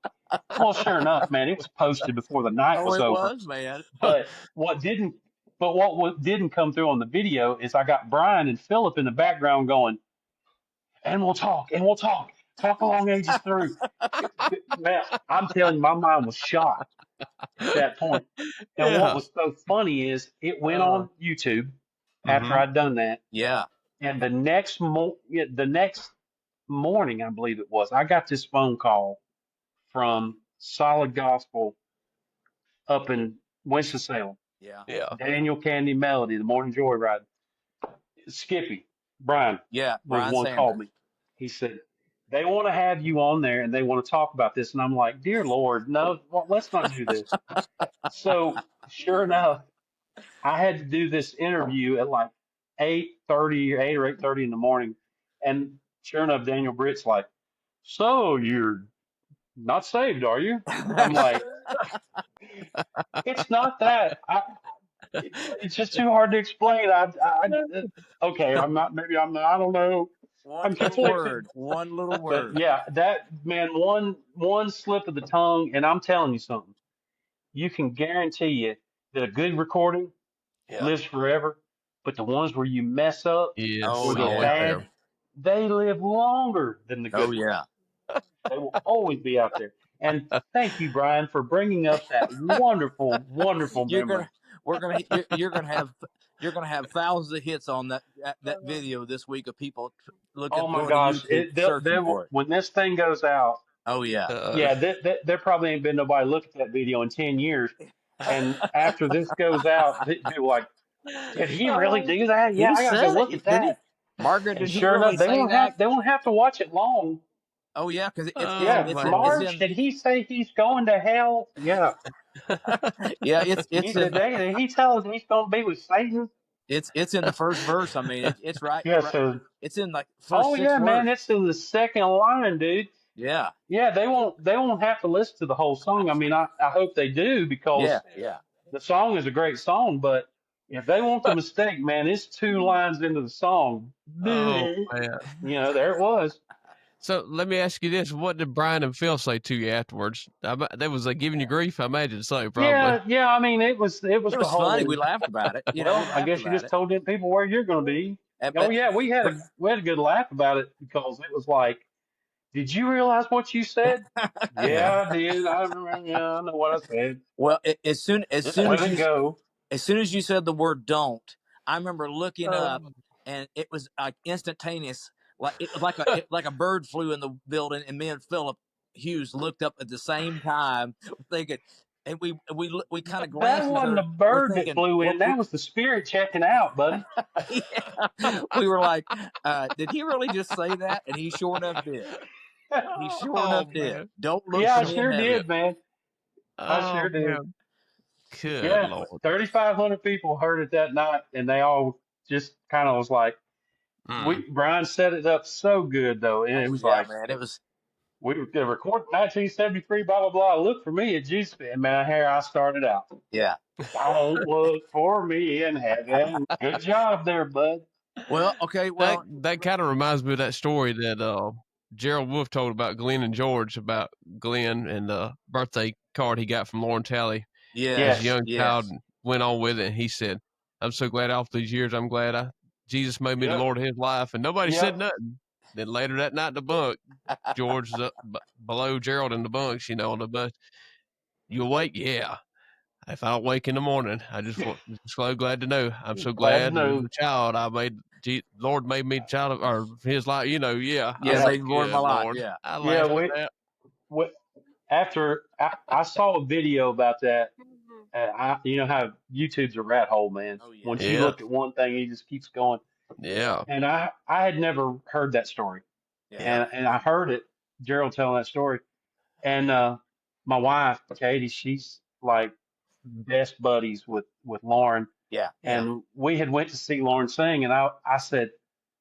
Well, sure enough, man, it was posted before the night was over. It was, man. But what didn't come through on the video is I got Bryan and Philip in the background going, and we'll talk along ages through. Man, I'm telling you, my mind was shot at that point. And what was so funny is it went on YouTube after I'd done that. Yeah. And the next morning, I believe it was, I got this phone call from Solid Gospel up in Winston-Salem. Yeah. Yeah. Daniel Candy Melody, the Morning Joyride. Skippy, Bryan. Yeah. Was one called me. He said, they want to have you on there and they want to talk about this. And I'm like, dear Lord, no, let's not do this. So sure enough, I had to do this interview at like 8 or 8:30 in the morning. And sure enough, Daniel Britt's like, so you're not saved, are you? I'm like, it's not that. It's just too hard to explain. Okay, I'm not, maybe I'm not, I don't know. One little word. But yeah, that man, one slip of the tongue, and I'm telling you something. You can guarantee you that a good recording lives forever, but the ones where you mess up or they're bad, they live longer than the good. Oh yeah, they will always be out there. And thank you, Bryan, for bringing up that wonderful memory. You're gonna have thousands of hits on that video this week of people looking. Oh my gosh! When this thing goes out. Oh yeah. There probably ain't been nobody look at that video in 10 years, and after this goes out, people like, did he really do that? Yeah, I gotta go look at that. Margaret, did And he sure really enough, say that? they won't have to watch it long. Oh yeah, because Yeah, it's Marge, in did he say he's going to hell? Yeah. yeah it's Did in he tell us he's going to be with Satan? it's in the first verse. I mean, it's right. Yeah, so, It's in like first oh six yeah, man, words. it's in the second line, dude. Yeah, Yeah, they won't have to listen to the whole song. I mean, I hope they do because yeah. the song is a great song, but if they want the mistake, man, it's 2 lines into the song. Oh You man. know, there it was. So let me ask you this: what did Brian and Phil say to you afterwards? They was giving you grief, I imagine. So probably. Yeah. I mean, it was It the was funny. We whole. laughed about it. You know, we Well, I laughed guess you about just it. told them people where you're going to be. Oh But yeah, we had but a good laugh about it because it was like, did you realize what you said? Yeah. Yeah, I did. I remember. Yeah, I know what I said. well, as soon Just let it go. as you said the word "don't," I remember looking up, Um, and it was like instantaneous. Like it was like a bird flew in the building, and me and Philip Hughes looked up at the same time, thinking, and we kind of That glanced at each wasn't a other. We're bird that thinking, flew in. That was the spirit checking out, buddy. yeah. We were like, did he really just say that? And he sure enough did. He sure oh enough did. man. Don't look Yeah, for I me in sure heaven. Yeah. did, man. I Oh sure did. man. Good Yeah, Lord. 3,500 people heard it that night, and they all just kind of was like, Mm. Brian set it up so good though, and it Oh was yeah, like man. It was we were gonna record 1973, blah blah blah. Look for me at Juice Man, man. Here I started out. yeah. Don't look for me in heaven. Good job there, bud. Well, okay. Well, That kind of reminds me of that story that Gerald Wolf told about Glenn and George, about Glenn and the birthday card he got from Lauren Talley as a yes, young child, yes. and went on with it. And he said, "I'm so glad all these years. I'm glad Jesus made me the Yep, Lord of His life." And nobody said yep. nothing. Then later that night in the bunk, George was up below Gerald in the bunks, on the bus. You awake? Yeah. If I don't wake in the morning, I just so glad to know. I'm so Glad to glad as know. a child Lord made me child of, or His life. Yeah. I Yeah, was Yeah, made like, the Lord my good life. Lord. Yeah. I yeah. laughed at that. We after I saw a video about that. You know how YouTube's a rat hole, man. Oh yeah. Once you Yeah. look at one thing, he just keeps going. Yeah. Yeah. And I had never heard that story, Yeah. Yeah. and I heard it, Gerald telling that story, and my wife Katie, she's like best buddies with Lauren, Yeah. Yeah. and we had went to see Lauren sing, and I said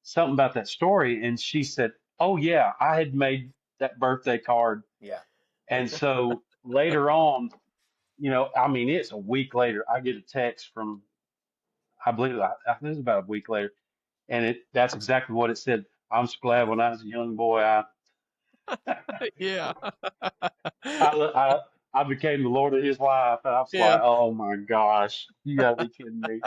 something about that story, and she said, "Oh yeah, I had made that birthday card," Yeah. and so later on, I mean, it's a week later, I get a text from, I believe, I think it was about a week later, and that's exactly what it said. I'm so glad when I was a young boy, Yeah. I, I became the Lord of his life. And I was Yeah. like, oh my gosh, you gotta be kidding me.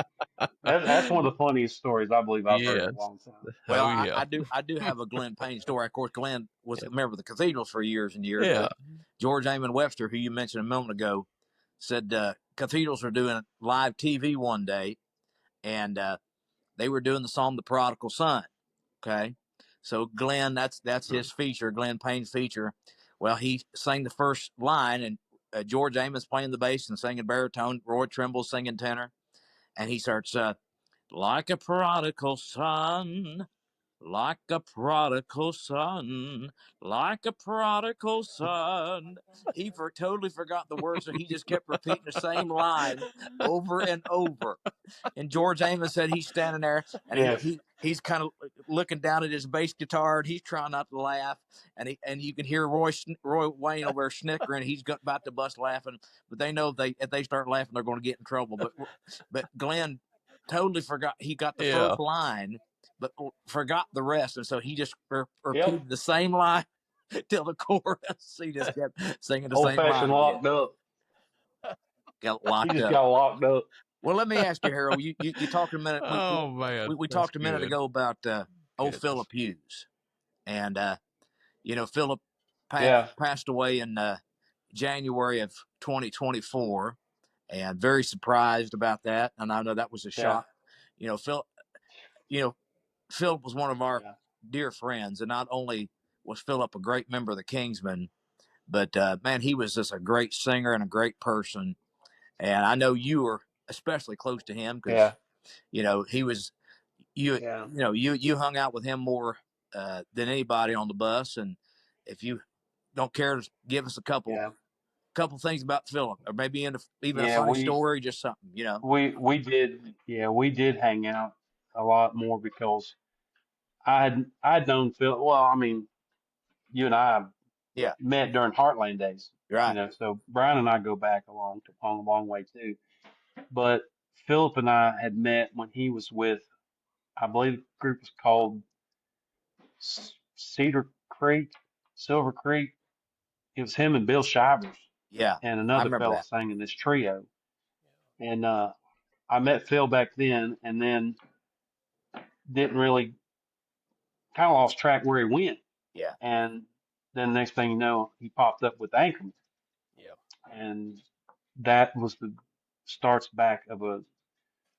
That's one of the funniest stories I believe I've heard in a Yes. long time. Well, Oh yeah. I do have a Glenn Payne story. Of course, Glenn was a member of the Cathedrals for years and years. Yeah. But George Amon Webster, who you mentioned a moment ago, said Cathedrals were doing live TV one day, and they were doing the song "The Prodigal Son." Okay, so Glenn, that's his feature, Glenn Payne's feature. Well, he sang the first line, and George Amos playing the bass and singing baritone, Roy Trimble singing tenor, and he starts like a prodigal son. Like a prodigal son, like a prodigal son. He totally forgot the words, so he just kept repeating the same line over and over. And George Amos said he's standing there, and Yes. he's kind of looking down at his bass guitar, and he's trying not to laugh. And you can hear Roy Wayne over there snickering. He's about to bust laughing, but they know if they start laughing, they're going to get in trouble. But Glenn totally forgot. He got the Yeah. first line, but forgot the rest, and so he just repeated Yep. the same line till the chorus. He just kept singing the Old same line fashioned again. locked up. Got He locked just up. got locked up. Well, let me ask you, Harold. You talked a minute. Oh man. We That's talked a minute good. ago about old Goodness. Philip Hughes, and Philip Yeah. passed away in January of 2024, and very surprised about that. And I know that was a Yeah. shock. Phil. Philip was one of our Yeah. dear friends, and not only was Philip a great member of the Kingsmen, but man, he was just a great singer and a great person. And I know you were especially close to him because Yeah. he was you hung out with him more than anybody on the bus, and if you don't care to give us a couple things about Philip, or maybe even a funny story, just something, We did hang out a lot more because I'd known Philip. Well, I mean, you and I met during Heartland days, right? So Brian and I go back a long way too. But Philip and I had met when he was with, I believe the group was called Cedar Creek, Silver Creek. It was him and Bill Shivers. Yeah, and another fella sang in this trio. And I met Phil back then, and then didn't really, kind of lost track where he went. Yeah. And then next thing you know, he popped up with Anchorman. Yeah. And that was the starts back of a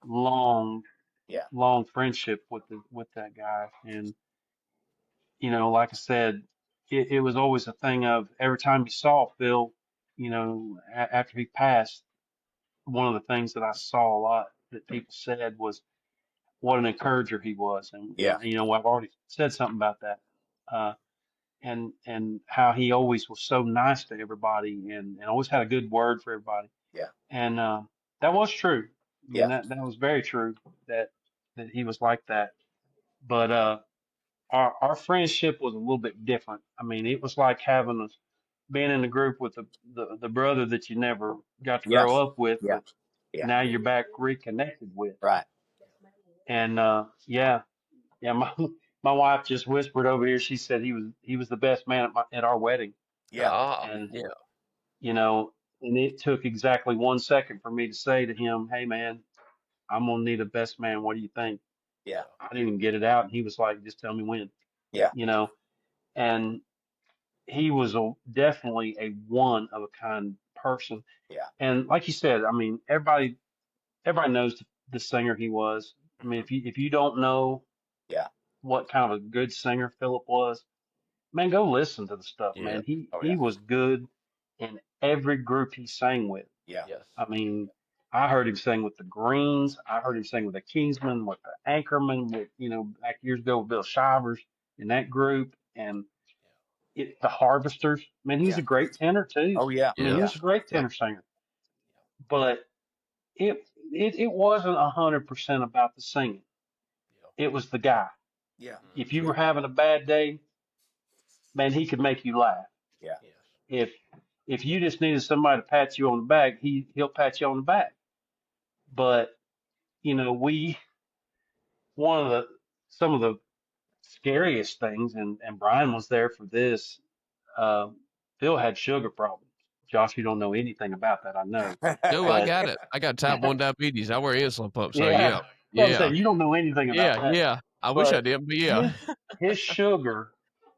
long friendship with that guy. And like I said, it was always a thing of every time you saw Phil, after he passed, one of the things that I saw a lot that people said was what an encourager he was. And, I've already said something about that. And how he always was so nice to everybody and always had a good word for everybody. Yeah. And that was true. I mean, that was very true that he was like that. But our friendship was a little bit different. I mean, it was like being in the group with the brother that you never got to grow up with, but now you're back reconnected with. Right. And my wife just whispered over here. She said he was the best man at our wedding. Yeah. And and it took exactly 1 second for me to say to him, "Hey man, I'm gonna need a best man. What do you think?" Yeah. I didn't even get it out, and he was like, "Just tell me when." Yeah. And he was definitely a one of a kind person. Yeah. And like you said, I mean, everybody knows the singer he was. I mean, if you don't know what kind of a good singer Philip was, man, go listen to the stuff, man. He was good in every group he sang with. Yeah. Yes. I mean, I heard him sing with the Greens. I heard him sing with the Kingsmen, with the Anchorman, with, back years ago with Bill Shivers in that group, and the Harvesters. Man, he's a great tenor too. Oh yeah. I mean, he was a great tenor singer. But it wasn't 100% about the singing. It was the guy. Yeah. If you were having a bad day, man, he could make you laugh. Yeah. If you just needed somebody to pat you on the back, he'll pat you on the back. But some of the scariest things, and Brian was there for this. Phil had sugar problems. Josh, you don't know anything about that, I know. No, I got it. I got type 1 diabetes. I wear insulin pump. So yeah. I'm saying, you don't know anything about that. Yeah. I wish I did, but yeah. His sugar,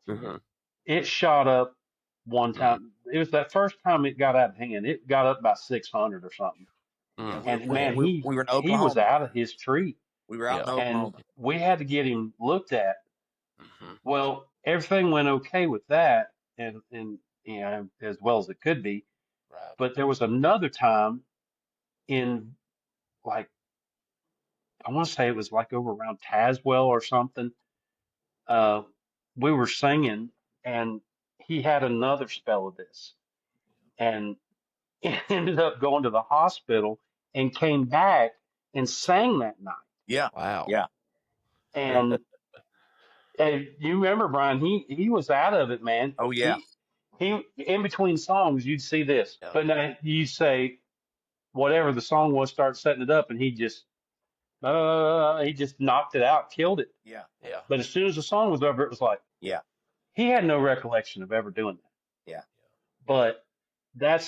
Mhm. it shot up one time. It was that first time it got out of hand. It got up by 600 or something. And man, we were in Oklahoma. He was out of his tree. We were out in Oklahoma. And we had to get him looked at. Mhm. Well, everything went okay with that, and as well as it could be. Right. But there was another time in, like, I want to say it was like over around Tazewell or something. We were singing, and he had another spell of this, and ended up going to the hospital and came back and sang that night. Yeah. Wow. Yeah. And you remember, Brian, he was out of it, man. Oh yeah. He in between songs, you'd see this, Yeah. but now you say whatever the song was, start setting it up, and he just knocked it out, killed it. Yeah. Yeah. But as soon as the song was over, it was like, he had no recollection of ever doing that. Yeah. But that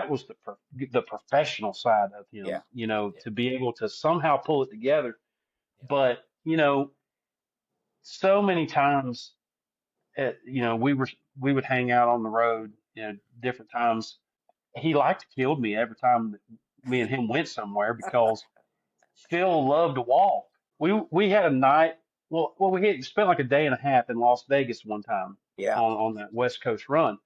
was the professional side of him, to be able to somehow pull it together. But so many times, we would hang out on the road, different times. He liked to kill me every time that me and him went somewhere because Phil loved to walk. We had a night. Well, we had spent like a day and a half in Las Vegas one time. Yeah. On that West Coast run,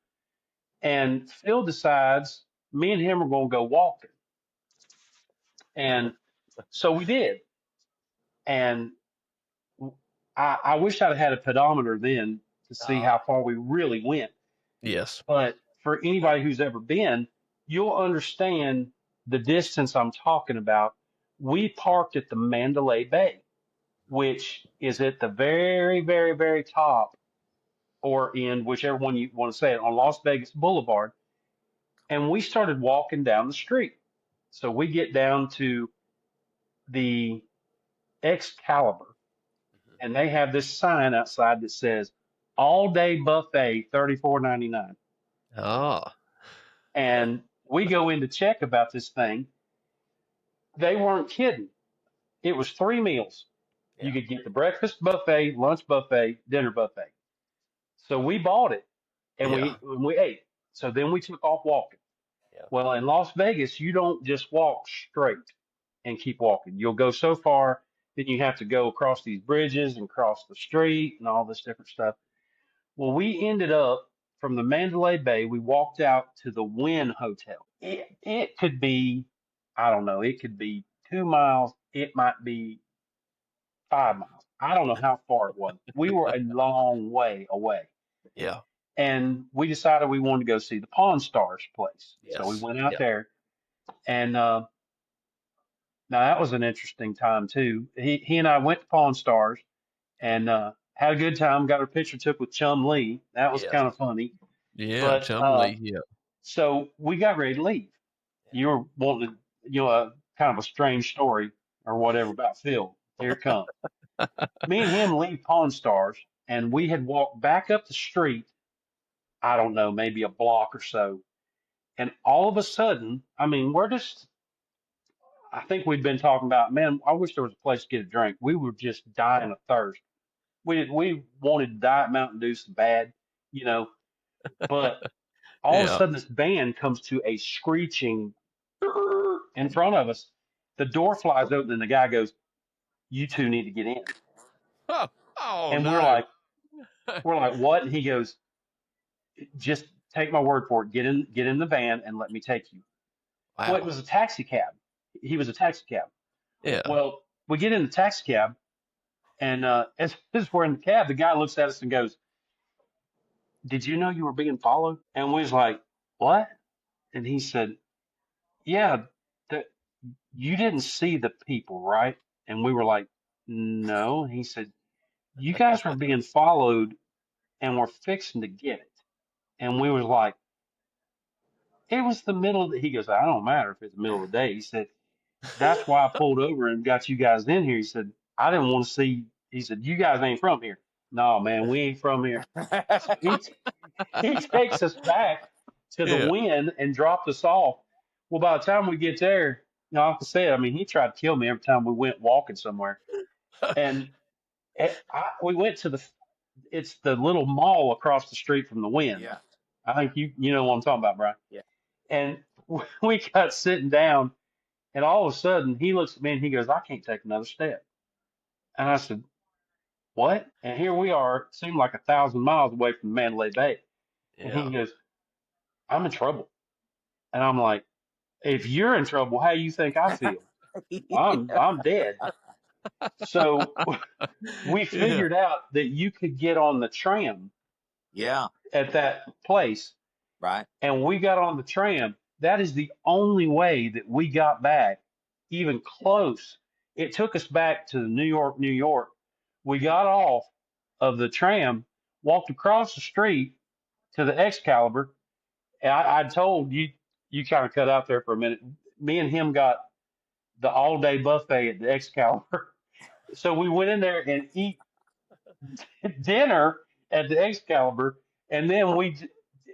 and Phil decides me and him are going to go walking, and so we did. And I wish I'd had a pedometer then to see how far we really went. Yes. But for anybody who's ever been, you'll understand the distance I'm talking about. We parked at the Mandalay Bay, which is at the very, very, very top or in whichever one you want to say it on Las Vegas Boulevard. And we started walking down the street. So we get down to the Excalibur, and they have this sign outside that says all day buffet, $34.99. Oh. And we go in to check about this thing. They weren't kidding. It was 3 meals. You could get the breakfast buffet, lunch buffet, dinner buffet. So we bought it and we ate. So then we took off walking. Yeah. Well, in Las Vegas, you don't just walk straight and keep walking. You'll go so far, then you have to go across these bridges and cross the street and all this different stuff. Well, we ended up from the Mandalay Bay, we walked out to the Wynn Hotel. It could be, I don't know, it could be 2 miles. It might be 5 miles. I don't know how far it was. We were a long way away. Yeah. And we decided we wanted to go see the Pawn Stars place. Yes. So we went out there. And now that was an interesting time, too. He and I went to Pawn Stars and had a good time. Got our picture took with Chum Lee. That was kind of funny. Yeah, but, Chum Lee, yeah. So we got ready to leave. You were wanting to, kind of a strange story or whatever about Phil. Here it comes. Me and him leave Pawn Stars, and we had walked back up the street, I don't know, maybe a block or so. And all of a sudden, I mean, I think we'd been talking about, man, I wish there was a place to get a drink. We were just dying of thirst. We wanted Diet Mountain Dew so bad, but all of a sudden this band comes to a screeching in front of us. The door flies open and the guy goes, "You two need to get in." And no. we're like, "What?" And he goes, "Just take my word for it. Get in the van and let me take you." Wow. Well, it was a taxi cab. He was a taxi cab. Yeah. Well, we get in the taxi cab, and as we're in the cab, the guy looks at us and goes, "Did you know you were being followed?" And we was like, "What?" And he said, "Yeah, you didn't see the people, right?" And we were like, "No." And he said, "You guys were being followed, and we're fixing to get it." And we was like, "It was the middle of the," he goes, "I don't matter if it's the middle of the day." He said, "That's why I pulled over and got you guys in here." He said, "I didn't want to see," he said, "You guys ain't from here." "No, man, we ain't from here." He takes us back to the Wynn and dropped us off. Well, by the time we get there, like I said, I mean, he tried to kill me every time we went walking somewhere. And we went to it's the little mall across the street from the Wynn. Yeah. I think you know what I'm talking about, Brian. Yeah. And we got sitting down, and all of a sudden he looks at me and he goes, "I can't take another step." And I said, "What?" And here we are, it seemed like 1,000 miles away from Mandalay Bay. And he goes, "I'm in trouble." And I'm like, "If you're in trouble, how do you think I feel?" I'm dead. So we figured out that you could get on the tram. Yeah. At that place. Right. And we got on the tram. That is the only way that we got back, even close. It took us back to New York, New York. We got off of the tram, walked across the street to the Excalibur. And I told you kind of cut out there for a minute. Me and him got the all-day buffet at the Excalibur. So we went in there and eat dinner at the Excalibur, and then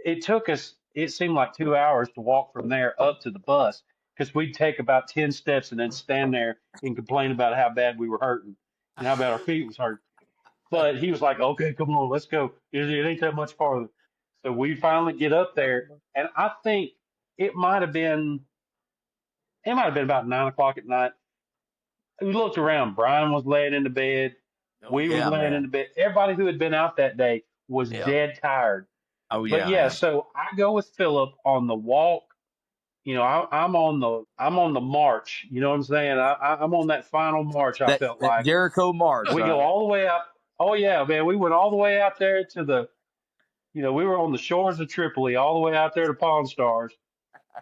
it took us, it seemed like 2 hours to walk from there up to the bus, because we'd take about 10 steps and then stand there and complain about how bad we were hurting and how bad our feet was hurting. But he was like, "Okay, come on, let's go. It ain't that much farther." So we finally get up there, and I think it might have been about 9 o'clock at night. We looked around. Brian was laying in the bed. We were laying in the bed. Everybody who had been out that day was dead tired. Oh yeah. But yeah, so I go with Philip on the walk. I'm on the march. You know what I'm saying? I'm on that final march. I felt like Jericho march. we go all the way Oh yeah, man. We went all the way out there to the, we were on the shores of Tripoli, all the way out there to Pawn Stars.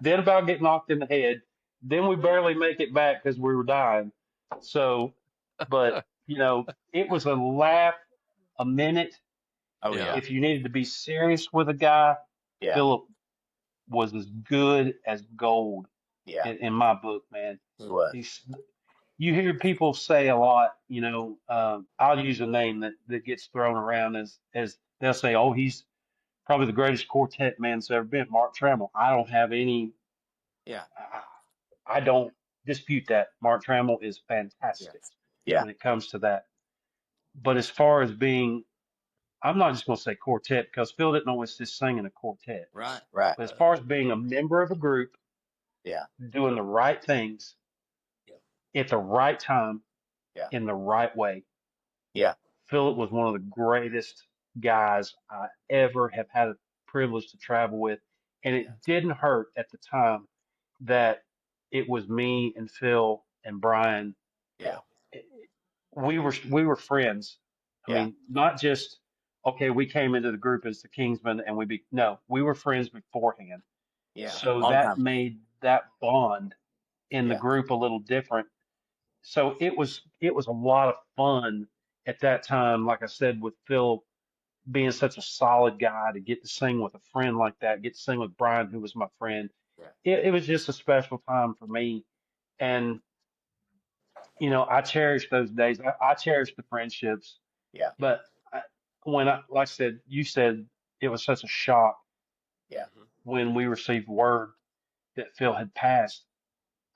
Then about get knocked in the head. Then we barely make it back because we were dying. So, but it was a laugh a minute. Oh yeah. If you needed to be serious with a guy, Philip was as good as gold. In my book, man. He was. You hear people say a lot, I'll use a name that gets thrown around as they'll say, oh, he's probably the greatest quartet man that's ever been, Mark Trammell. I don't have any. Yeah. I don't dispute that. Mark Trammell is fantastic when it comes to that. But as far as being, I'm not just going to say quartet because Phil didn't always just sing in a quartet. Right. But as far as being a member of a group, doing the right things at the right time, in the right way. Philip was one of the greatest guys I ever have had a privilege to travel with. And it didn't hurt at the time that it was me and Phil and Bryan. We were friends. I mean, not just, okay, we came into the group as the Kingsmen and we were friends beforehand. So that made that bond in the group a little different. So it was a lot of fun at that time, like I said, with Phil being such a solid guy, to get to sing with a friend like that, get to sing with Bryan, who was my friend. It was just a special time for me. And, I cherish those days. I cherish the friendships. But like I said, you said it was such a shock when we received word that Phil had passed.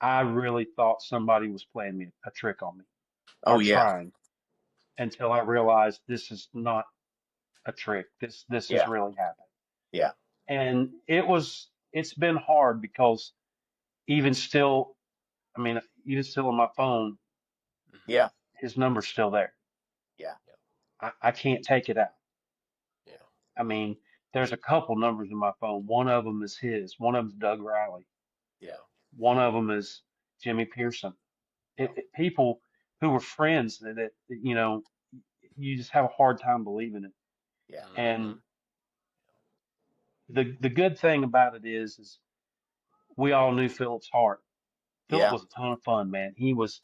I really thought somebody was playing me a trick on me. Trying, until I realized this is not a trick. This is really happening. And it's been hard because even still on my phone, his number's still there. I can't take it out. I mean, there's a couple numbers in my phone. One of them is his. One of them's Doug Riley. One of them is Jimmy Pearson. People who were friends that you just have a hard time believing it. And the good thing about it is we all knew Philip's heart. Philip was a ton of fun, man. He was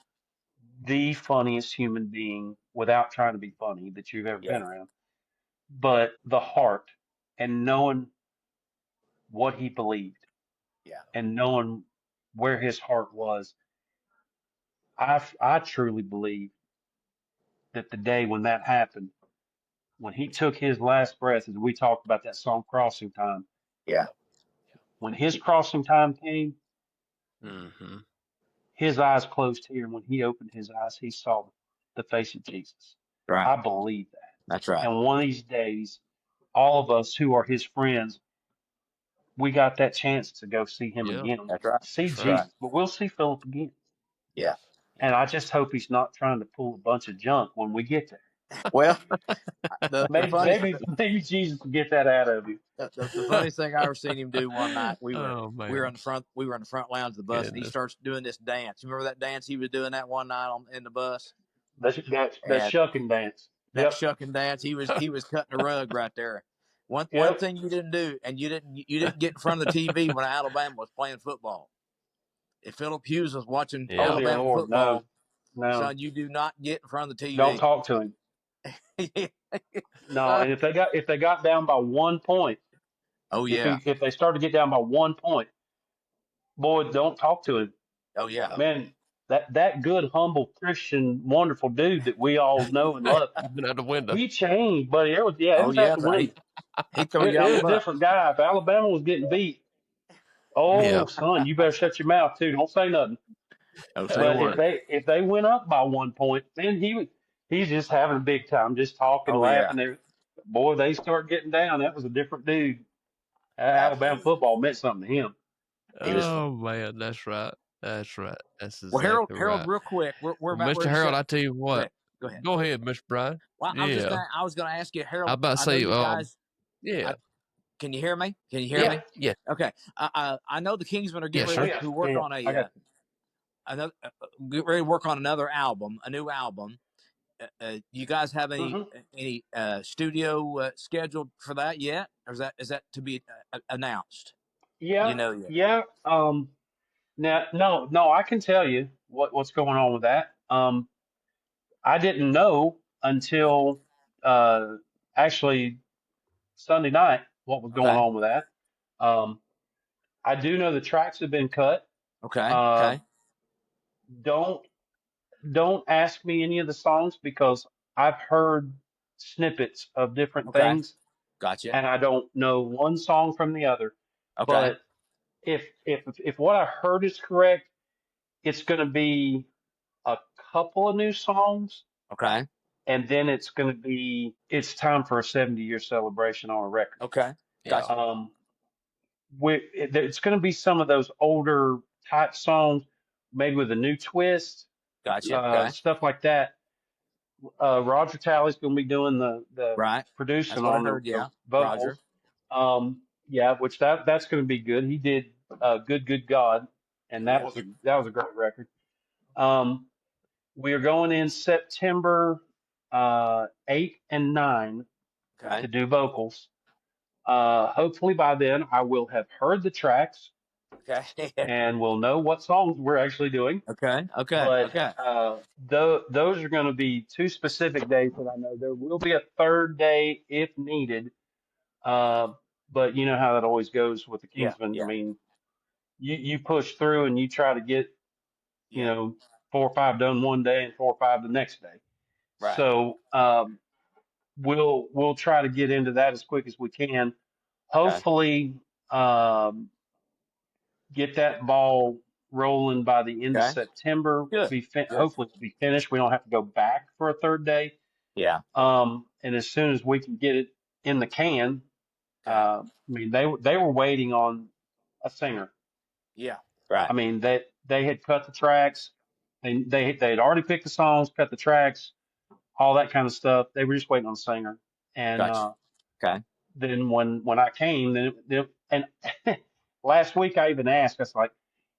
the funniest human being, without trying to be funny, that you've ever been around. But the heart, and knowing what he believed, and knowing where his heart was, I truly believe that the day when that happened, when he took his last breath, as we talked about that song Crossing Time, when his crossing time came, his eyes closed here, and when he opened his eyes, he saw the face of Jesus. I believe that. That's right. And one of these days, all of us who are his friends, we got that chance to go see him again. That's right. See Jesus, but we'll see Philip again. And I just hope he's not trying to pull a bunch of junk when we get there. Well, maybe Jesus will get that out of you. The funniest thing I ever seen him do one night, we were in the front lounge of the bus, and he starts doing this dance. Remember that dance he was doing that one night in the bus? That shucking dance. That shucking dance. He was cutting the rug right there. One thing you didn't do, and you didn't get in front of the TV when Alabama was playing football. If Philip Hughes was watching Alabama football, no, son, you do not get in front of the TV. Don't talk to him. No, and if they got down by 1 point, if they start to get down by 1 point, boy, don't talk to him. Oh yeah, man, that good, humble Christian, wonderful dude that we all know and love. Been out the window. He changed, but it was out the window. He threw you out It was a different guy. If Alabama was getting beat, son, you better shut your mouth too. Don't say nothing. Don't say but if they went up by 1 point, then he's just having a big time, just talking, laughing. Yeah. Boy, they start getting down. That was a different dude. Alabama football meant something to him. Man, that's right. That's right. That's exactly Harold, right. real quick, we're about Mr. Harold. I tell you what. Go ahead, Mr. Bryan. Well, I was going to ask you, Harold. I about to say, guys, yeah. Can you hear me? Can you hear me? Yeah. Okay. I know the Kingsmen are getting ready to work on get ready to work on another album, a new album, you guys have any studio scheduled for that yet, or is that to be announced? Yeah, You know yet? yeah. Now, no, I can tell you what's going on with that. I didn't know until actually Sunday night what was going Okay. on with that. Um, I do know the tracks have been cut. Okay. Uh, Okay. don't don't ask me any of the songs because I've heard snippets of different Okay. things Gotcha. and I don't know one song from the other. Okay. But if what I heard is correct, it's going to be a couple of new songs, Okay. and then it's time for a 70-year celebration on a record. Okay. Yeah. Gotcha. It's going to be some of those older type songs, maybe with a new twist, Gotcha. Okay. stuff like that. Roger Talley's going to be doing the Right. producing That's what I on heard. the Yeah. vocals. Roger. Yeah, which that's going to be good. He did Good God, and that Yes. was a great record. Um, we are going in September 8 and 9 Okay. to do vocals. Hopefully by then I will have heard the tracks Okay. and we'll know what songs we're actually doing. Okay. Okay. But Okay. those are going to be two specific days that I know. There will be a third day if needed. But you know how that always goes with the Yeah. Kingsmen. I Yeah. mean, you push through and you try to get, you Yeah. know, 4 or 5 done one day and 4 or 5 the next day. Right. So we'll try to get into that as quick as we can. Hopefully, get that ball rolling by the end of Okay. September. Good. Good. Hopefully be finished. We don't have to go back for a third day. Yeah. And as soon as we can get it in the can, Okay. I mean, they were waiting on a singer. Yeah. Right. I mean, they had cut the tracks. They had already picked the songs, cut the tracks, all that kind of stuff. They were just waiting on a singer. And Gotcha. Okay. then when I came, and last week I even asked, I was like,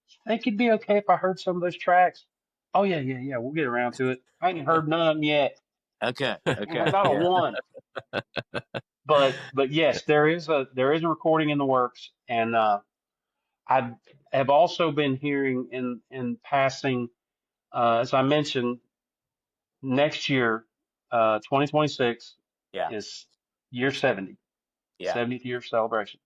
"You think it'd be okay if I heard some of those tracks?" Oh yeah, we'll get around to it. I ain't heard none of them yet. Okay. Okay. Not a Yeah. one. But yes, there is a recording in the works, and I have also been hearing in passing, as I mentioned, next year, 2026 Yeah. is year 70, Yeah. 70th year celebration.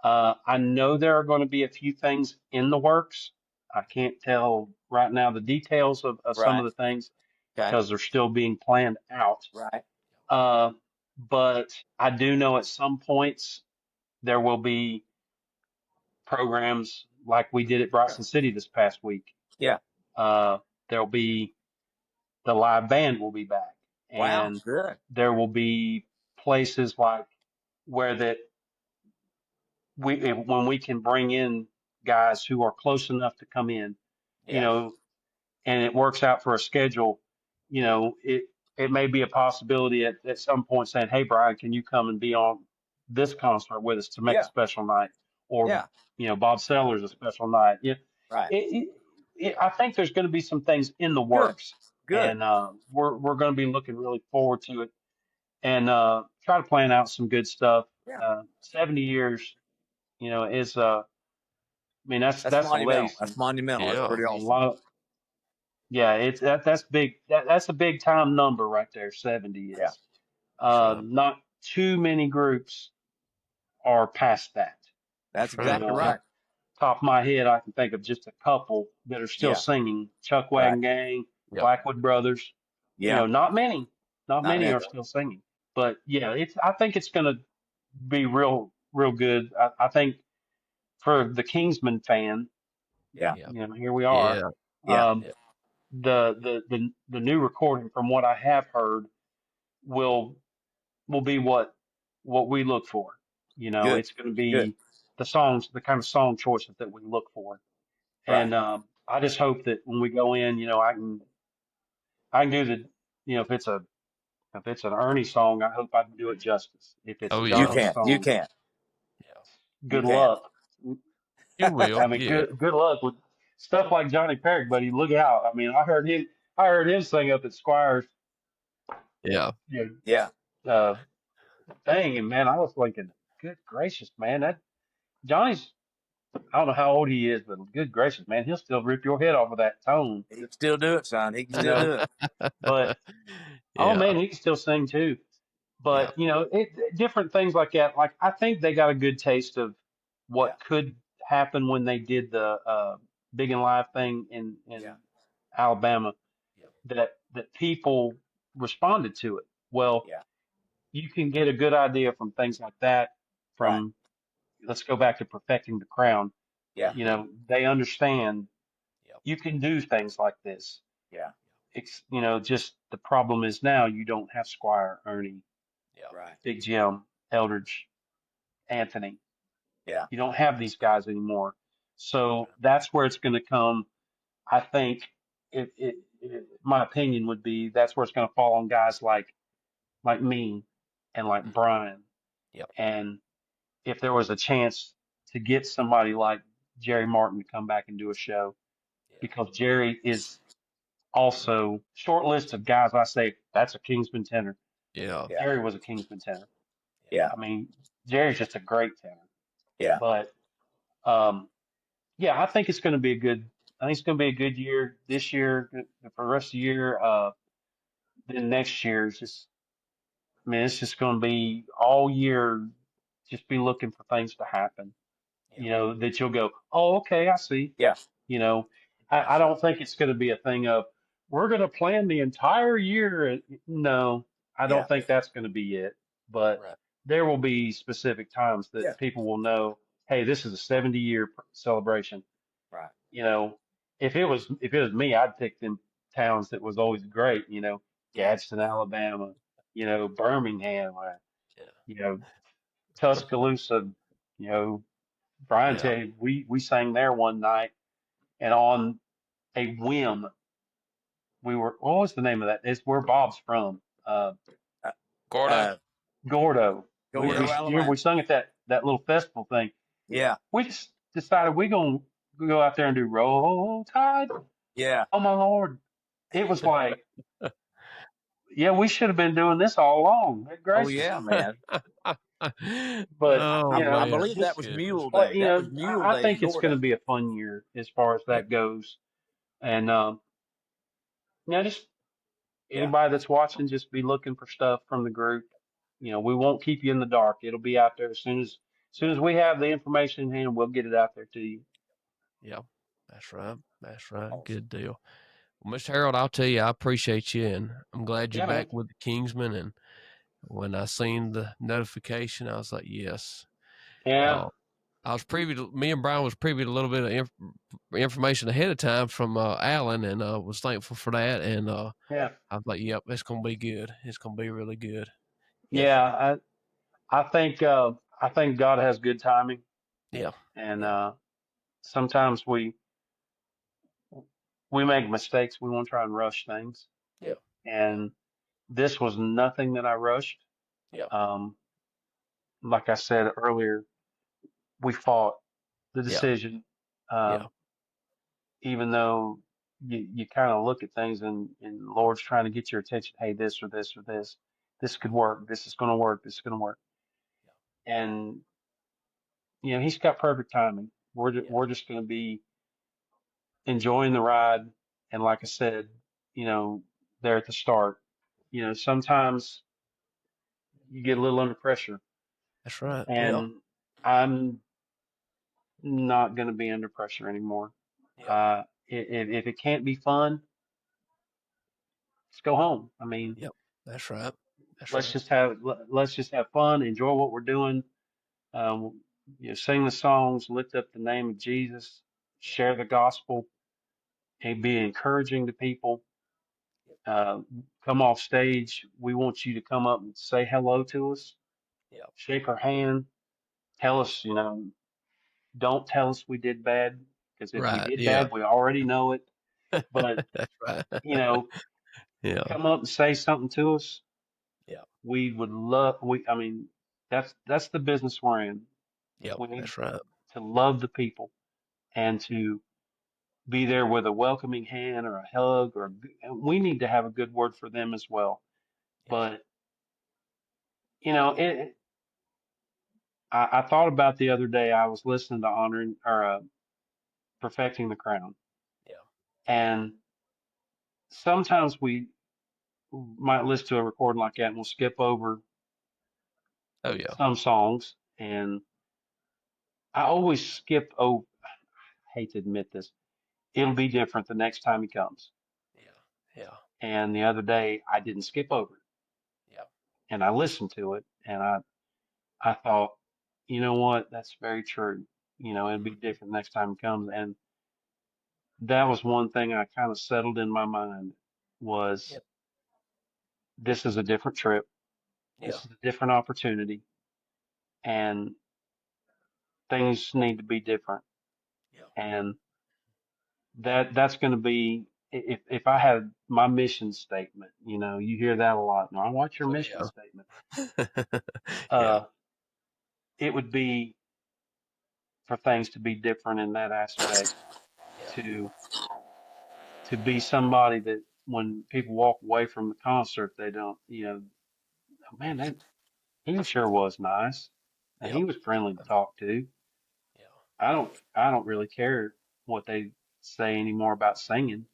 I know there are going to be a few things in the works. I can't tell right now the details of some of Right. the things Okay. because they're still being planned out. Right. But I do know at some points there will be programs like we did at Bryson City this past week. Yeah. There'll be the live band will be back, Wow. and Good. there will be places like where that when we can bring in guys who are close enough to come in, you Yeah. know, and it works out for a schedule, you know, it may be a possibility at some point saying, "Hey, Brian, can you come and be on this concert with us to make Yeah. a special night?" Or, Yeah. you know, Bob Sellers a special night. Yeah, Right. I think there's going to be some things in the Good. works, Good. and we're going to be looking really forward to it, and try to plan out some good stuff. Yeah. 70 years, you know, is I mean that's a monumental. legacy. That's monumental. Yeah. That's pretty A awesome. lot. Yeah, that's big. That's a big time number right there. 70 is. Yeah. Sure. Not too many groups are past that. That's Sure. exactly You know, right. Top of my head, I can think of just a couple that are still Yeah. singing. Chuck Wagon Gang, Yep. Blackwood Brothers. Yeah. You know, not many many. are still singing. But yeah, I think it's going to be real good. I think for the Kingsman fan, Yeah. Yeah. you know, here we are. Yeah. Yeah. Um, the new recording, from what I have heard, will be what we look for. You know, Good. it's going to be Good. the kind of song choices that we look for. Right. And I just hope that when we go in, you know, I can do the, you know, if it's an Ernie song, I hope I can do it justice. If it's Oh, a yeah. You Johnny can. song, You can. good You can. luck. You will. I mean, Yeah. good luck with stuff like Johnny Perry, buddy. Look out. I mean, I heard him sing up at Squires Yeah. Thing. And man, I was thinking, good gracious, man, that Johnny's, I don't know how old he is, but good gracious, man, he'll still rip your head off of that tone. He can still do it, son. He can You still know, do it. but oh man, he can still sing too. But you know, different things like that. Like I think they got a good taste of what could happen when they did the Big and Live thing in Alabama. That people responded to it. Well, you can get a good idea from things like that. From let's go back to perfecting the crown. You know, they understand you can do things like this. It's, you know, just the problem is now you don't have Squire, Ernie, Big Jim, Eldridge, Anthony. You don't have these guys anymore. So that's where it's going to come. I think my opinion would be that's where it's going to fall on guys like me and like Brian. And if there was a chance to get somebody like Jerry Martin to come back and do a show, because Jerry is also short list of guys. I say that's a Kingsman tenor. Jerry was a Kingsman tenor. I mean, Jerry's just a great tenor. But I think it's going to be a good. I think it's going to be a good year this year for the rest of the year. Then next year is just. I mean, it's just going to be all year. Just be looking for things to happen. You know, that you'll go, oh, okay, I see. You know, I don't think it's going to be a thing of we're going to plan the entire year. No, I don't think that's going to be it. But there will be specific times that people will know, hey, this is a 70-year celebration. You know, if it was me, I'd pick them towns that was always great. You know, Gadsden, Alabama. You know, Birmingham. You know, Tuscaloosa. You know, Brian tell you, we sang there one night, and on a whim, what was the name of that? It's where Bob's from. Gordo. Gordo. Alabama. We sung at that little festival thing. We just decided we're going to go out there and do Roll Tide. Oh, my Lord. It was like, we should have been doing this all along. Oh, yeah, man. But I believe that was Mule Day. You know, I think it's going to be a fun year as far as that goes. And, you know, just anybody that's watching, just be looking for stuff from the group. You know, we won't keep you in the dark. It'll be out there as soon as we have the information in hand, we'll get it out there to you. Yeah, that's right. That's right. Good deal. Well, Mr. Harold, I'll tell you, I appreciate you, and I'm glad you're back with the Kingsmen. And when I seen the notification, I was like, yes. Yeah. I was me and Brian was privy to a little bit of information ahead of time from Alan, and was thankful for that. And I was like, yep, it's going to be good. It's going to be really good. Yeah, I think God has good timing. Yeah. And sometimes we make mistakes. We want to try and rush things. Yeah. And this was nothing that I rushed. Yeah. Like I said earlier, we fought the decision. Even though you kind of look at things and the Lord's trying to get your attention. Hey, this or this or this. This could work. This is going to work. This is going to work. And, you know, He's got perfect timing. We're just going to be enjoying the ride. And like I said, you know, there at the start, you know, sometimes you get a little under pressure. That's right. And I'm not going to be under pressure anymore. If it can't be fun, let's go home. I mean, that's right. Let's just have fun, enjoy what we're doing. You know, sing the songs, lift up the name of Jesus, share the gospel, and be encouraging to people. Come off stage. We want you to come up and say hello to us. Shake our hand. Tell us, you know, don't tell us we did bad, because if we did bad, we already know it. But that's right. You know, come up and say something to us. We would love. I mean, that's the business we're in. We need that's right. to love the people and to be there with a welcoming hand or a hug, and we need to have a good word for them as well. But, I thought about the other day, I was listening to Perfecting the Crown. Yeah. And sometimes we might listen to a recording like that and we'll skip over some songs. And I always skip over, I hate to admit this, it'll be different the next time he comes. Yeah. And the other day I didn't skip over it. Yeah. And I listened to it and I thought, you know what, that's very true. It'll be different next time it comes. And that was one thing I kind of settled in my mind was this is a different trip. This is a different opportunity. And things need to be different. Yeah. And that's going to be, if I had my mission statement, you hear that a lot. Now, what's your mission statement? It would be for things to be different in that aspect, to be somebody that when people walk away from the concert, they don't, oh, man, he sure was nice, and he was friendly to talk to. Yeah. I don't really care what they say anymore about singing,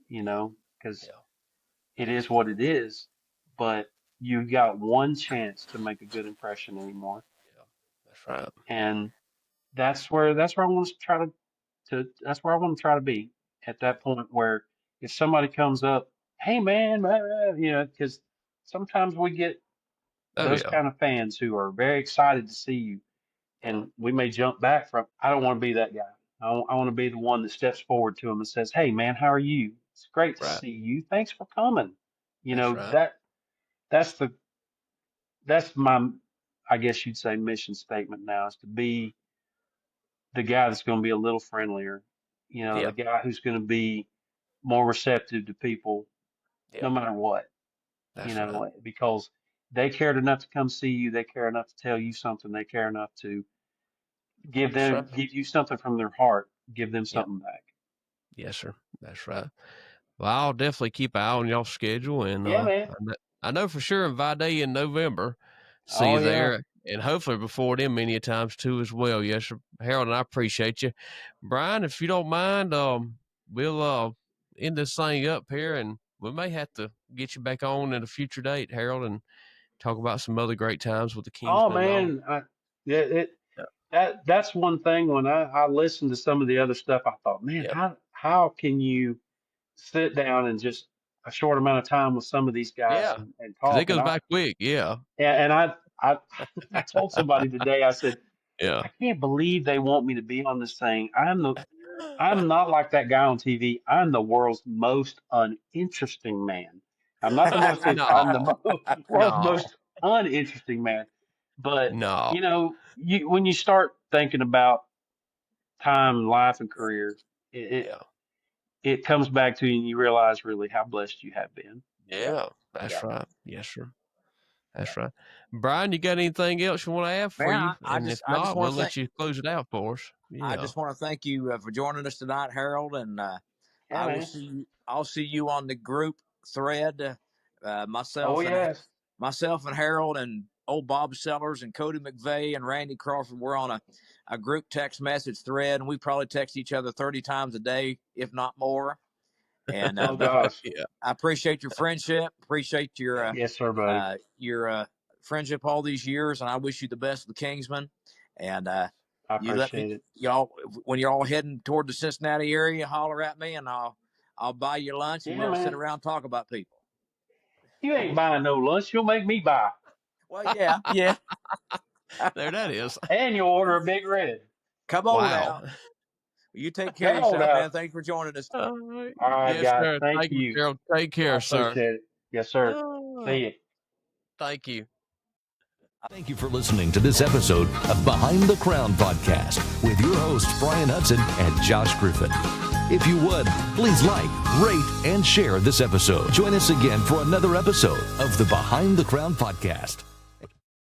because it is what it is. But you got one chance to make a good impression anymore. Yeah, that's right. And that's where I want to try that's where I want to try to be at that point where if somebody comes up, hey man, because sometimes we get those kind of fans who are very excited to see you, and we may jump back from. I don't want to be that guy. I want to be the one that steps forward to them and says, "Hey man, how are you? It's great to see you. Thanks for coming." That's my, I guess you'd say, mission statement now is to be the guy that's going to be a little friendlier, the guy who's going to be more receptive to people no matter what, because they cared enough to come see you. They care enough to tell you something. They care enough to give you something from their heart, give them something back. Yes, sir. That's right. Well, I'll definitely keep an eye on y'all's schedule, and man. I know for sure invite day in November. See you there, and hopefully before then many a times too as well. Yes, sir. Harold, and I appreciate you. Brian, if you don't mind, we'll end this thing up here, and we may have to get you back on at a future date, Harold, and talk about some other great times with the Kingsmen. Oh man, that's one thing. When I listened to some of the other stuff, I thought, man, how can you sit down and just a short amount of time with some of these guys and talk? It goes by quick, And I told somebody today, I said, I can't believe they want me to be on this thing. I'm not like that guy on TV. I'm the world's most uninteresting man. I'm not the most. I'm the world's most uninteresting man. But when you start thinking about time, life, and career, it comes back to you, and you realize really how blessed you have been. Yeah, that's right. Yes, sir. That's right. Brian, you got anything else you want to add for you? If not, we'll let you close it out for us. I just want to thank you for joining us tonight, Harold, and I'll see you on the group thread. Myself and Harold and old Bob Sellers and Cody McVeigh and Randy Crawford, we're on a group text message thread, and we probably text each other 30 times a day, if not more. And I appreciate your friendship. Appreciate your yes, sir, buddy. Your friendship all these years, and I wish you the best with the Kingsmen. And I appreciate it. Y'all, when you're all heading toward the Cincinnati area, holler at me, and I'll buy you lunch, and we'll sit around and talk about people. You ain't buying no lunch. You'll make me buy. Well, yeah. There that is. And you'll order a Big Red. Come on now. You take care of yourself, man. Thanks for joining us. All right, yes, guys. Sir. Thank you. Gerald. Take care, sir. Appreciate it. Yes, sir. See you. Thank you. Thank you for listening to this episode of Behind the Crown podcast with your hosts, Bryan Hutson and Josh Griffin. If you would, please like, rate, and share this episode. Join us again for another episode of the Behind the Crown podcast.